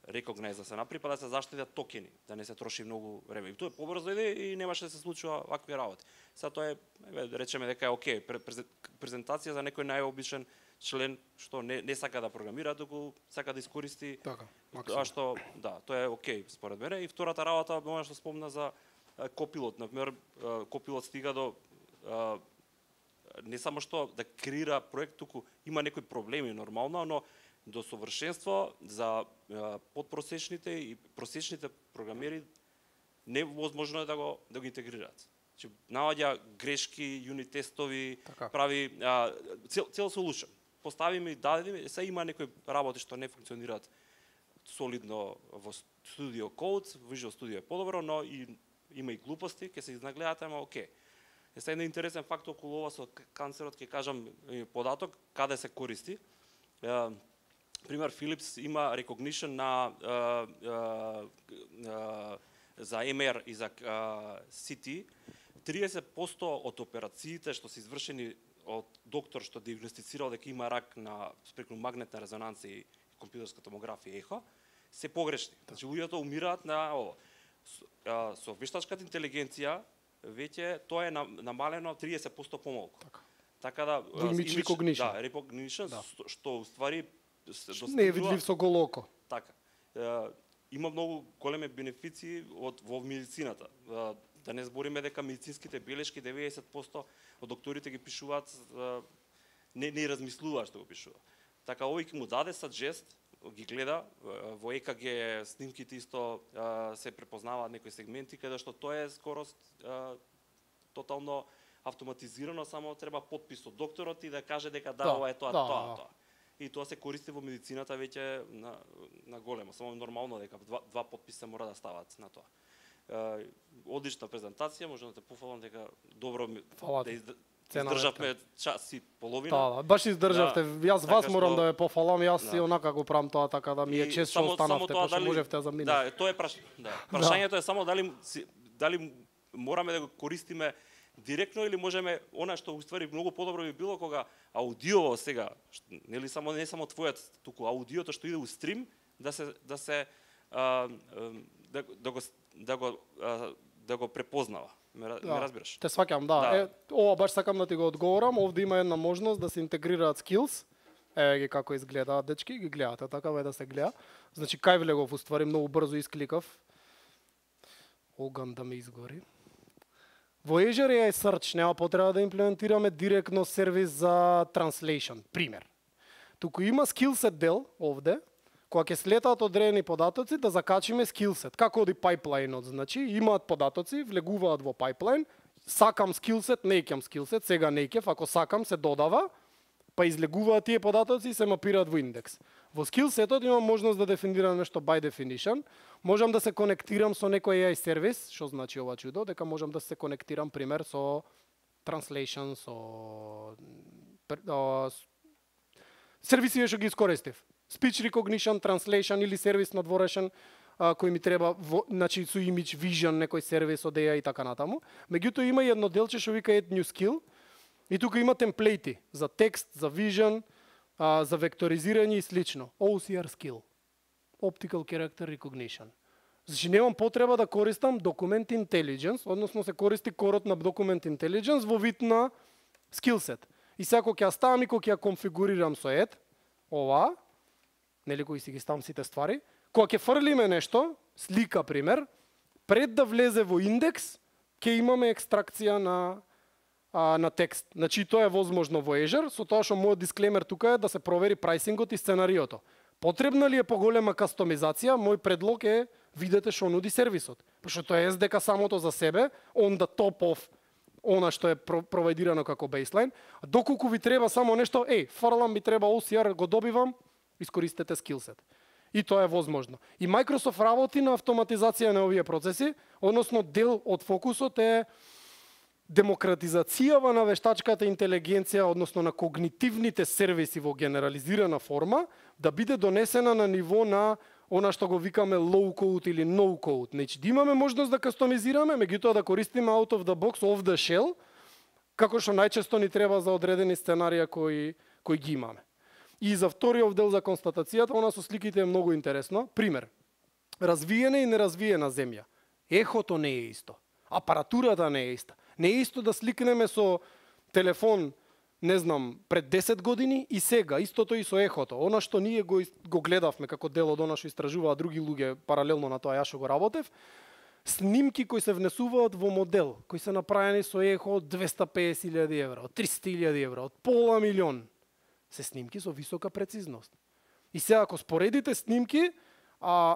[SPEAKER 5] recognize да се направи, па да се заштитат токени, да не се троши многу време. И тоа е побрзо иде и немаше да се случува вакви работи. Сега тоа е, речеме дека е окей, презентација за некој најобичен член што не сака да програмира, туку сака да искористи
[SPEAKER 1] Така,
[SPEAKER 5] тоа што, да, тоа е окей според мене. И втората работа, она што спомна за Copilot, например, Copilot стига до не само што да креира проект, туку има некои проблеми нормално, но до совршенство за подпросечните и просечните програмери невозможно е да го интегрираат. Значи наоѓа грешки, юнит тестови,
[SPEAKER 1] така.
[SPEAKER 5] Прави цел solution. Поставиме и дадеме, се има некои работи што не функционираат солидно во Studio Code, Visual Studio е подобро, но и има и глупости, ќе се изнагледате, ама окей. Е еден интересен факт околу ова со канцерот, ќе кажам податок каде се користи. Пример, Philips има recognition за MR и за CT. 30% од операциите што се извршени од доктор што диагностицирал дека има рак преку магнетна резонанција и компјутерска томографија ехо, се погрешни. Значи луѓето умираат на ово. Со вештачката интелигенција веќе тоа е намалено 30% помалку. Така да
[SPEAKER 1] Image recognition.
[SPEAKER 5] Да, recognition, што уствари
[SPEAKER 1] не е видлив со голо око.
[SPEAKER 5] Така. Има многу големи бенефиции во медицината. Да не збориме дека медицинските белешки 90% од докторите ги пишуваат не размислуваат што го пишува. Така овој ќе му даде саджест, ги гледа во EKG снимките исто се препознаваат некои сегменти каде што тоа е скоро тотално автоматизирано, само треба подпис од докторот и да каже дека ова е тоа. И тоа се користи во медицината веќе на големо, само нормално дека два подписа мора да стават на тоа. Одлична презентација, можам да те пофалам дека добро да издржавме час и половина.
[SPEAKER 1] Да, баш издржавте. Јас вас морам да ве пофалам, јас и онака го правам тоа, така да ми е чест што останавте, пошто можевте да заминете.
[SPEAKER 5] Да, тоа е прашањето е само дали мораме да го користиме директно или можеме она што уствари многу подобро би било кога аудиово сега, нели не само твојот, туку аудиото што иде у стрим да го препознава. Ме разбираш?
[SPEAKER 1] Те сваќам, да. Ова баш сакам да ти го одговорам. Овде има една можност да се интегрираат skills. Еве ги како изгледаат дечки, ги гледате така да се гледа. Значи кај влегов уствари многу брзо искликав. Оган да ме изгори. Во Azure AI Search нема потреба да имплементираме директно сервис за translation, пример. Туку има skillset дел овде, кога ќе слетаат одредени податоци, да закачиме skillset. Како оди пайплајнот, значи имаат податоци, влегуваат во пайплајн, сакам skillset, неќам skillset, сега неќев, ако сакам се додава, па излегуваат тие податоци и се мапираат во индекс. Во skillsetот имам можност да дефинирам нешто by definition, можам да се конектирам со некој AI сервис, што значи ова чудо, дека можам да се конектирам пример со translation, со сервиси што ги искористив. Speech recognition, translation или сервис надворешен кој ми треба, значи со image vision некој сервис од AI и така натаму. Меѓутоа има и едно делче што вика add new skill и тука има темплејти за текст, за vision, за векторизирање и слично. OCR skill. Optical Character Recognition. Значи немам потреба да користам Document Intelligence, односно се користи корот на Document Intelligence во вид на skillset. И сега ќе ја ставам и кога ќе ја конфигурирам со add, ова, нели кои си ги ставам сите ствари, кога ќе фрлиме нешто, слика пример, пред да влезе во индекс, ќе имаме екстракција на на текст. Значи тоа е возможно во Azure, со тоа што мојот дисклеймер тука е да се провери прайсингот и сценариото. Потребна ли е поголема кастомизација? Мој предлог е видете што нуди сервисот. Пошто тоа е SDK самото за себе, on the top of она што е провайдирано како бейслайн. Доколку ви треба само нешто, фрлам ми треба OCR, го добивам, искористете скилсет. И тоа е возможно. И Microsoft работи на автоматизација на овие процеси, односно дел од фокусот е демократизацијава на вештачката интелигенција, односно на когнитивните сервиси во генерализирана форма, да биде донесена на ниво на она што го викаме low code или no code. Значи, да имаме можност да кастомизираме, меѓутоа да користиме out of the box, off the shell, како што најчесто ни треба за одредени сценарија кои ги имаме. И за вториот дел за констатацијата, она со сликите е многу интересно. Пример, развиена и неразвиена земја. Ехото не е исто. Апаратурата не е иста. Не е исто да сликнеме со телефон, не знам, пред 10 години и сега. Истото и со ехото. Она што ние го гледавме како дел од она што истражуваат други луѓе паралелно на тоа ја што го работев, снимки кои се внесуваат во модел, кои се направени со ехо од 250.000 евра, од 300.000 евра, од пола милион, се снимки со висока прецизност. И сега ако споредите снимки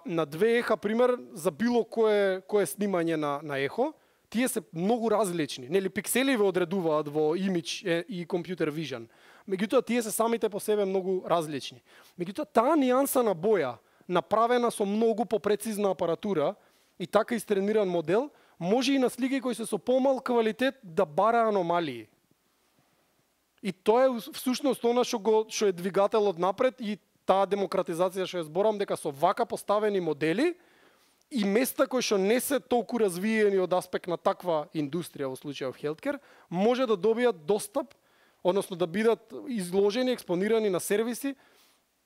[SPEAKER 1] на две еха, пример, за било кое снимање на ехо, тие се многу различни. Нели пиксели ве одредуваат во имидж и компјутер вижн. Меѓутоа тие се самите по себе многу различни. Меѓутоа таа нијанса на боја, направена со многу попрецизна апаратура и така истрениран модел, може и на слики кои се со помал квалитет да бара аномалии. И тоа е всушност она што е двигателот напред и таа демократизација што ја зборам, дека со вака поставени модели и места кои што не се толку развиени од аспект на таква индустрија, во случајов healthcare, може да добијат достап, односно да бидат изложени, експонирани на сервиси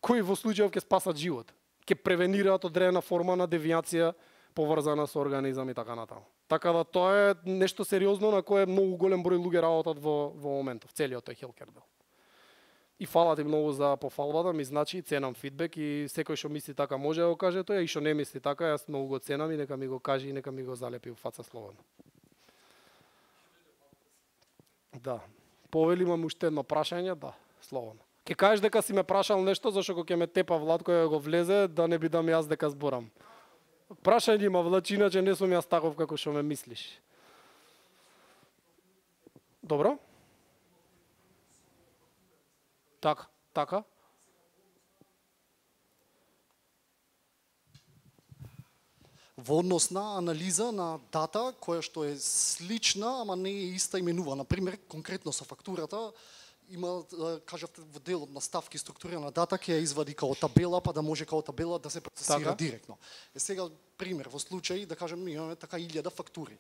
[SPEAKER 1] кои во случајов ќе спасат живот, ќе превенираат одредена форма на девијација поврзана со организам и така натаму. Така да тоа е нешто сериозно на кое многу голем број луѓе работат во моментов, целиот тој healthcare дел. И фала ти многу за пофалбата, ми значи, ценам фидбек и секој што мисли така може да го каже тоа и што не мисли така, јас многу го ценам и нека ми го каже и нека ми го залепи во фаца слободно. Да. Повели имам уште едно прашање, да, слободно. Ке кажеш дека си ме прашал нешто зашто кога ќе ме тепа Владко ја го влезе, да не бидам јас дека зборам. Прашање има Влад, иначе не сум јас таков како што ме мислиш. Добро? Така.
[SPEAKER 6] Во однос на анализа на дата која што е слична, ама не е иста именува. Например, конкретно со фактурата, има, кажавте, во делот на ставки структурирана дата ќе ја извади као табела, па да може као табела да се процесира директно. Сега, пример, во случај, да кажем, имаме така 1000 фактури.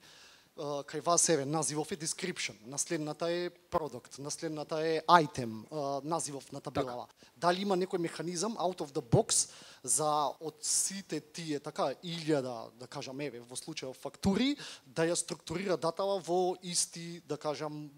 [SPEAKER 6] Кај вас еве називов е description, наследната е product, наследната е item, називов на табелава. Дали има некој механизам out of the box за од сите тие така 1000, да кажам еве во случај фактури, да ја структурира датава во исти, да кажам,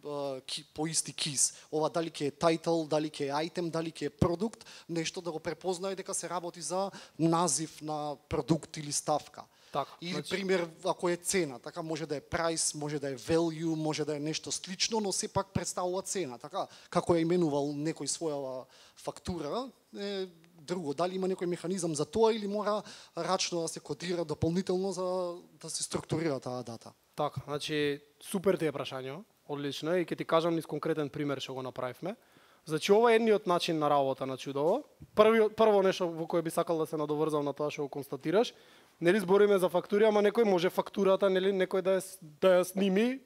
[SPEAKER 6] по исти кис. Ова дали ќе е title, дали ќе е item, дали ќе е продукт, нешто да го препознае дека се работи за назив на продукт или ставка.
[SPEAKER 1] Така,
[SPEAKER 6] или
[SPEAKER 1] значи...
[SPEAKER 6] пример, ако е цена, така може да е price, може да е value, може да е нешто слично, но сепак представува цена, така како ја именувал некој своја фактура, е друго. Дали има некој механизам за тоа или мора рачно да се кодира дополнително за да се структурира таа дата?
[SPEAKER 1] Така, значи супер ти е прашање, одлично и ќе ти кажам низ конкретен пример што го направивме. Значи ова е едниот начин на работа на чудово. Прво нешто во кое би сакал да се надоврзам на тоа што го констатираш. Нели збориме за фактури, ама некој може фактурата, нели некој да ја сними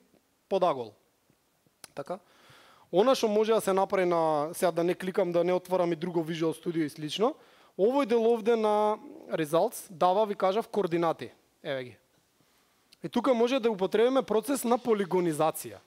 [SPEAKER 1] под агол. Така? Она што може да се направи на, сега да не кликам, да не отварам и друго Visual Studio и слично, овој дел овде на Results дава, ви кажав, координати. Еве ги. И тука може да употребиме процес на полигонизација.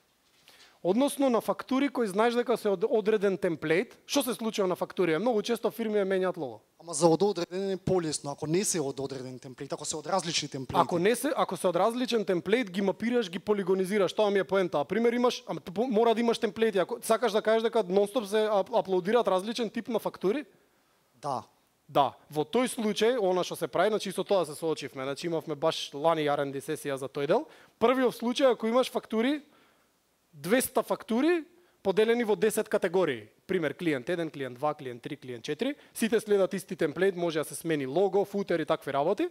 [SPEAKER 1] Односно на фактури кои знаеш дека се одреден темплейт, што се случува на фактури? Многу често фирми ја менјаат лого.
[SPEAKER 6] Ама за одреден е полесно, ако не се од одреден темплейт, ако се од различни темплейти.
[SPEAKER 1] Ако се од различен темплейт, ги мапираш, ги полигонизираш, тоа ми е поента. Пример имаш, мора да имаш темплейти. Ако сакаш да кажеш дека нонстоп се аплодираат различен тип на фактури?
[SPEAKER 6] Да.
[SPEAKER 1] Да, во тој случај, она што се прави, значи со тоа се соочивме, значи имавме баш лани R&D сесија за тој дел. Првиот случај, ако имаш фактури, 200 фактури поделени во 10 категории. Пример, клиент 1, клиент 2, клиент 3, клиент 4. Сите следат исти темплейт, може да се смени лого, футер и такви работи.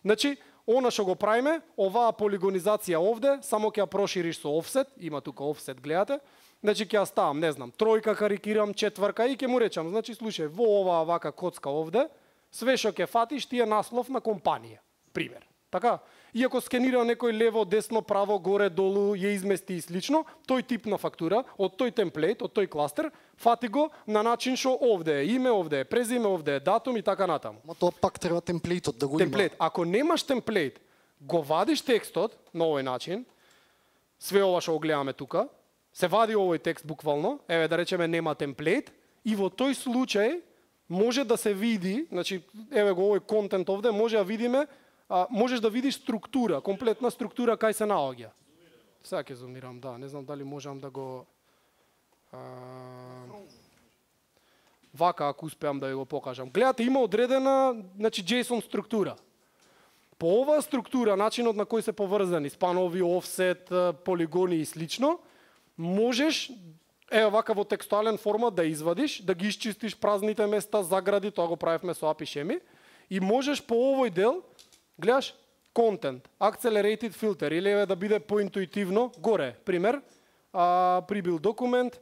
[SPEAKER 1] Значи, она што го правиме, оваа полигонизација овде, само ќе ја прошириш со офсет, има тука офсет, гледате. Значи ќе ја ставам, не знам, тројка карикирам, четврка и ќе му речам, значи слушај, во оваа вака коцка овде, све што ќе фатиш ти е наслов на компанија, пример. Така, иако скенира некој лево, десно, право, горе, долу, ја измести и слично, тој тип на фактура, од тој темплейт, од тој кластер, фати го на начин што овде е име, овде е презиме, овде е датум и така натаму.
[SPEAKER 6] Ма тоа пак треба темплейтот да го има.
[SPEAKER 1] Темплейт. Ако немаш темплейт, го вадиш текстот на овој начин, све ова што го гледаме тука, се вади овој текст буквално, еве да речеме нема темплейт, и во тој случај може да се види, значи еве го овој контент овде, може да видиме, можеш да видиш структура, комплетна структура кај се наоѓа. Сега ќе зумирам, да, не знам дали можам да го вака ако успеам да ви го покажам. Гледате, има одредена, значи JSON структура. По оваа структура, начинот на кој се поврзани, спанови, офсет, полигони и слично, можеш еве вака во текстуален формат да извадиш, да ги исчистиш празните места, загради, тоа го правевме со API Shemi, и можеш по овој дел гледаш контент, accelerated filter или еве да биде поинтуитивно горе, пример, прибил документ,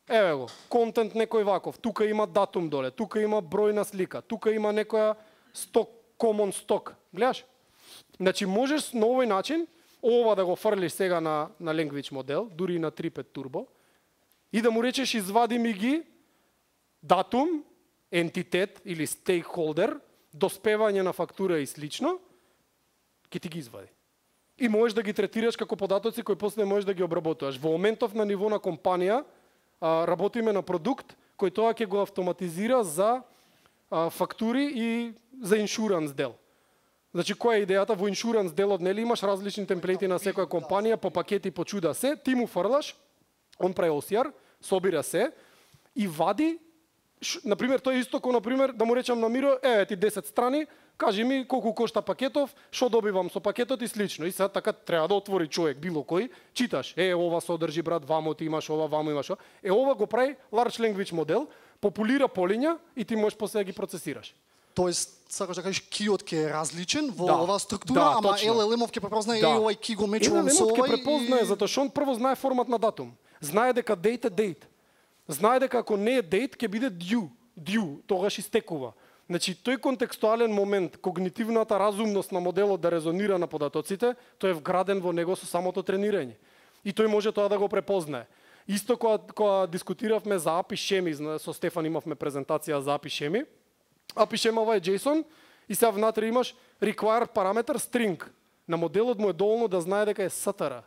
[SPEAKER 1] еве го, контент некој ваков, тука има датум доле, тука има број на слика, тука има некоја сток, common stock, гледаш? Значи можеш на овој начин ова да го фрлиш сега на language модел, дури и на 3.5 Turbo, и да му речеш извади ми ги датум, ентитет или стейкхолдер, доспевање на фактура и слично, ќе ти ги извади. И можеш да ги третираш како податоци кои после можеш да ги обработуваш. Во моментов на ниво на компанија работиме на продукт кој тоа ќе го автоматизира за фактури и за иншуранс дел. Значи која е идејата во иншуранс делот, нели имаш различни темплети на секоја компанија по пакети, по чуда се, ти му фрлаш, он прави OCR, собира се и вади, например, тоа е исто како например да му речам на Миро, еве ти 10 страни, кажи ми колку кошта пакетов, што добивам со пакетот и слично. И сега така треба да отвори човек било кој, читаш, ова содржи брат, вамо ти имаш ова, вамо имаш ова. Ова го прави large language модел, популира полиња и ти можеш после да ги процесираш.
[SPEAKER 6] Тоест, сакаш да кажеш киот ќе е различен во
[SPEAKER 1] Да.
[SPEAKER 6] оваа структура,
[SPEAKER 1] Да,
[SPEAKER 6] ама
[SPEAKER 1] точно.
[SPEAKER 6] LLM-ов ќе препознае
[SPEAKER 1] Да.
[SPEAKER 6] овај ки го мечувам со
[SPEAKER 1] LLM-от ќе
[SPEAKER 6] овај.
[SPEAKER 1] препознае затоа што он прво знае формат на датум. Знае дека date е date. Знае дека ако не е date ќе биде due, тогаш истекува. Значи тој контекстуален момент, когнитивната разумност на моделот да резонира на податоците, тој е вграден во него со самото тренирање. И тој може тоа да го препознае. Исто кога дискутиравме за API Shemi, со Стефан имавме презентација за API Shemi. API Shemi е JSON и сега внатре имаш required параметар string. На моделот му е доволно да знае дека е str.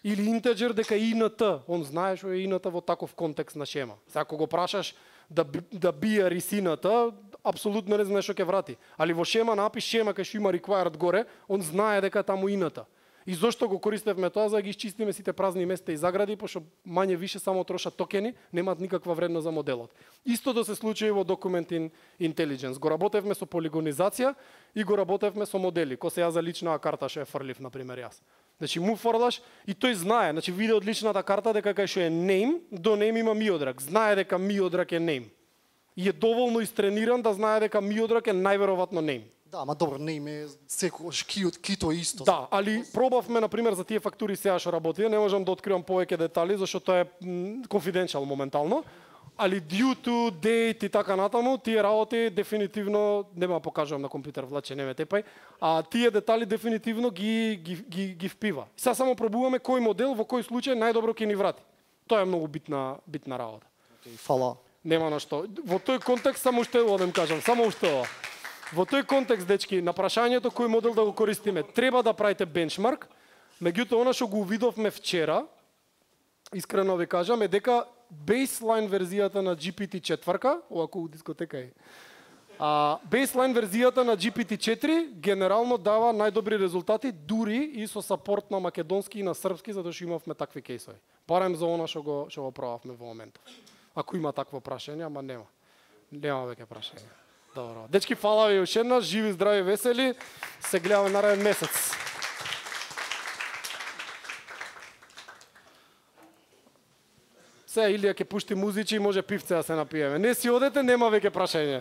[SPEAKER 1] Или integer дека е int. Он знае што е int во таков контекст на шема. Сега ако го прашаш да бија рисината, апсолутно не знае што ќе врати. Али во шема на API Shemi кај што има required горе, он знае дека таму int. И зошто го користевме тоа за да ги исчистиме сите празни места и загради, пошто мање више само трошат токени, немаат никаква вредност за моделот. Истото се случи и во Document Intelligence. Го работевме со полигонизација и го работевме со модели. Ко се ја за личната карта што е фрлив, например, јас. Значи му фрлаш и тој знае, значи виде од личната карта дека кај што е name, до name има миодрак. Знае дека миодрак е name. И е доволно истрениран да знае дека миодрак е најверојатно name.
[SPEAKER 6] Да, ама добро, не име секојаш кито е исто.
[SPEAKER 1] Да, али пробавме на пример за тие фактури сега што работи, не можам да откривам повеќе детали зашто тоа е конфиденцијал моментално. Али due to date и така натаму, тие работи дефинитивно нема покажувам на компјутер, влаче не ме тепај, а тие детали дефинитивно ги впива. Сега само пробуваме кој модел во кој случај најдобро ќе ни врати. Тоа е многу битна работа.
[SPEAKER 6] Океј, фала.
[SPEAKER 1] Нема на што. Во тој контекст само уште ова да им кажам, само уште ова. Во тој контекст, дечки, на прашањето кој модел да го користиме, треба да правите бенчмарк, меѓутоа она што го увидовме вчера, искрено ви кажам, е дека бейслайн верзијата на GPT-4, овако у дискотека е, бейслайн верзијата на GPT-4 генерално дава најдобри резултати, дури и со сапорт на македонски и на српски, затоа што имавме такви кейсови. Барем за она што го пробавме во моментот. Ако има такво прашање, ама нема. Нема веќе прашање. Добро. Дечки, фала ви уште еднаш, живи, здрави, весели. Се гледаме нареден месец. Сега Илија ќе пушти музичи и може пивце да се напиеме. Не си одете, нема веќе прашање.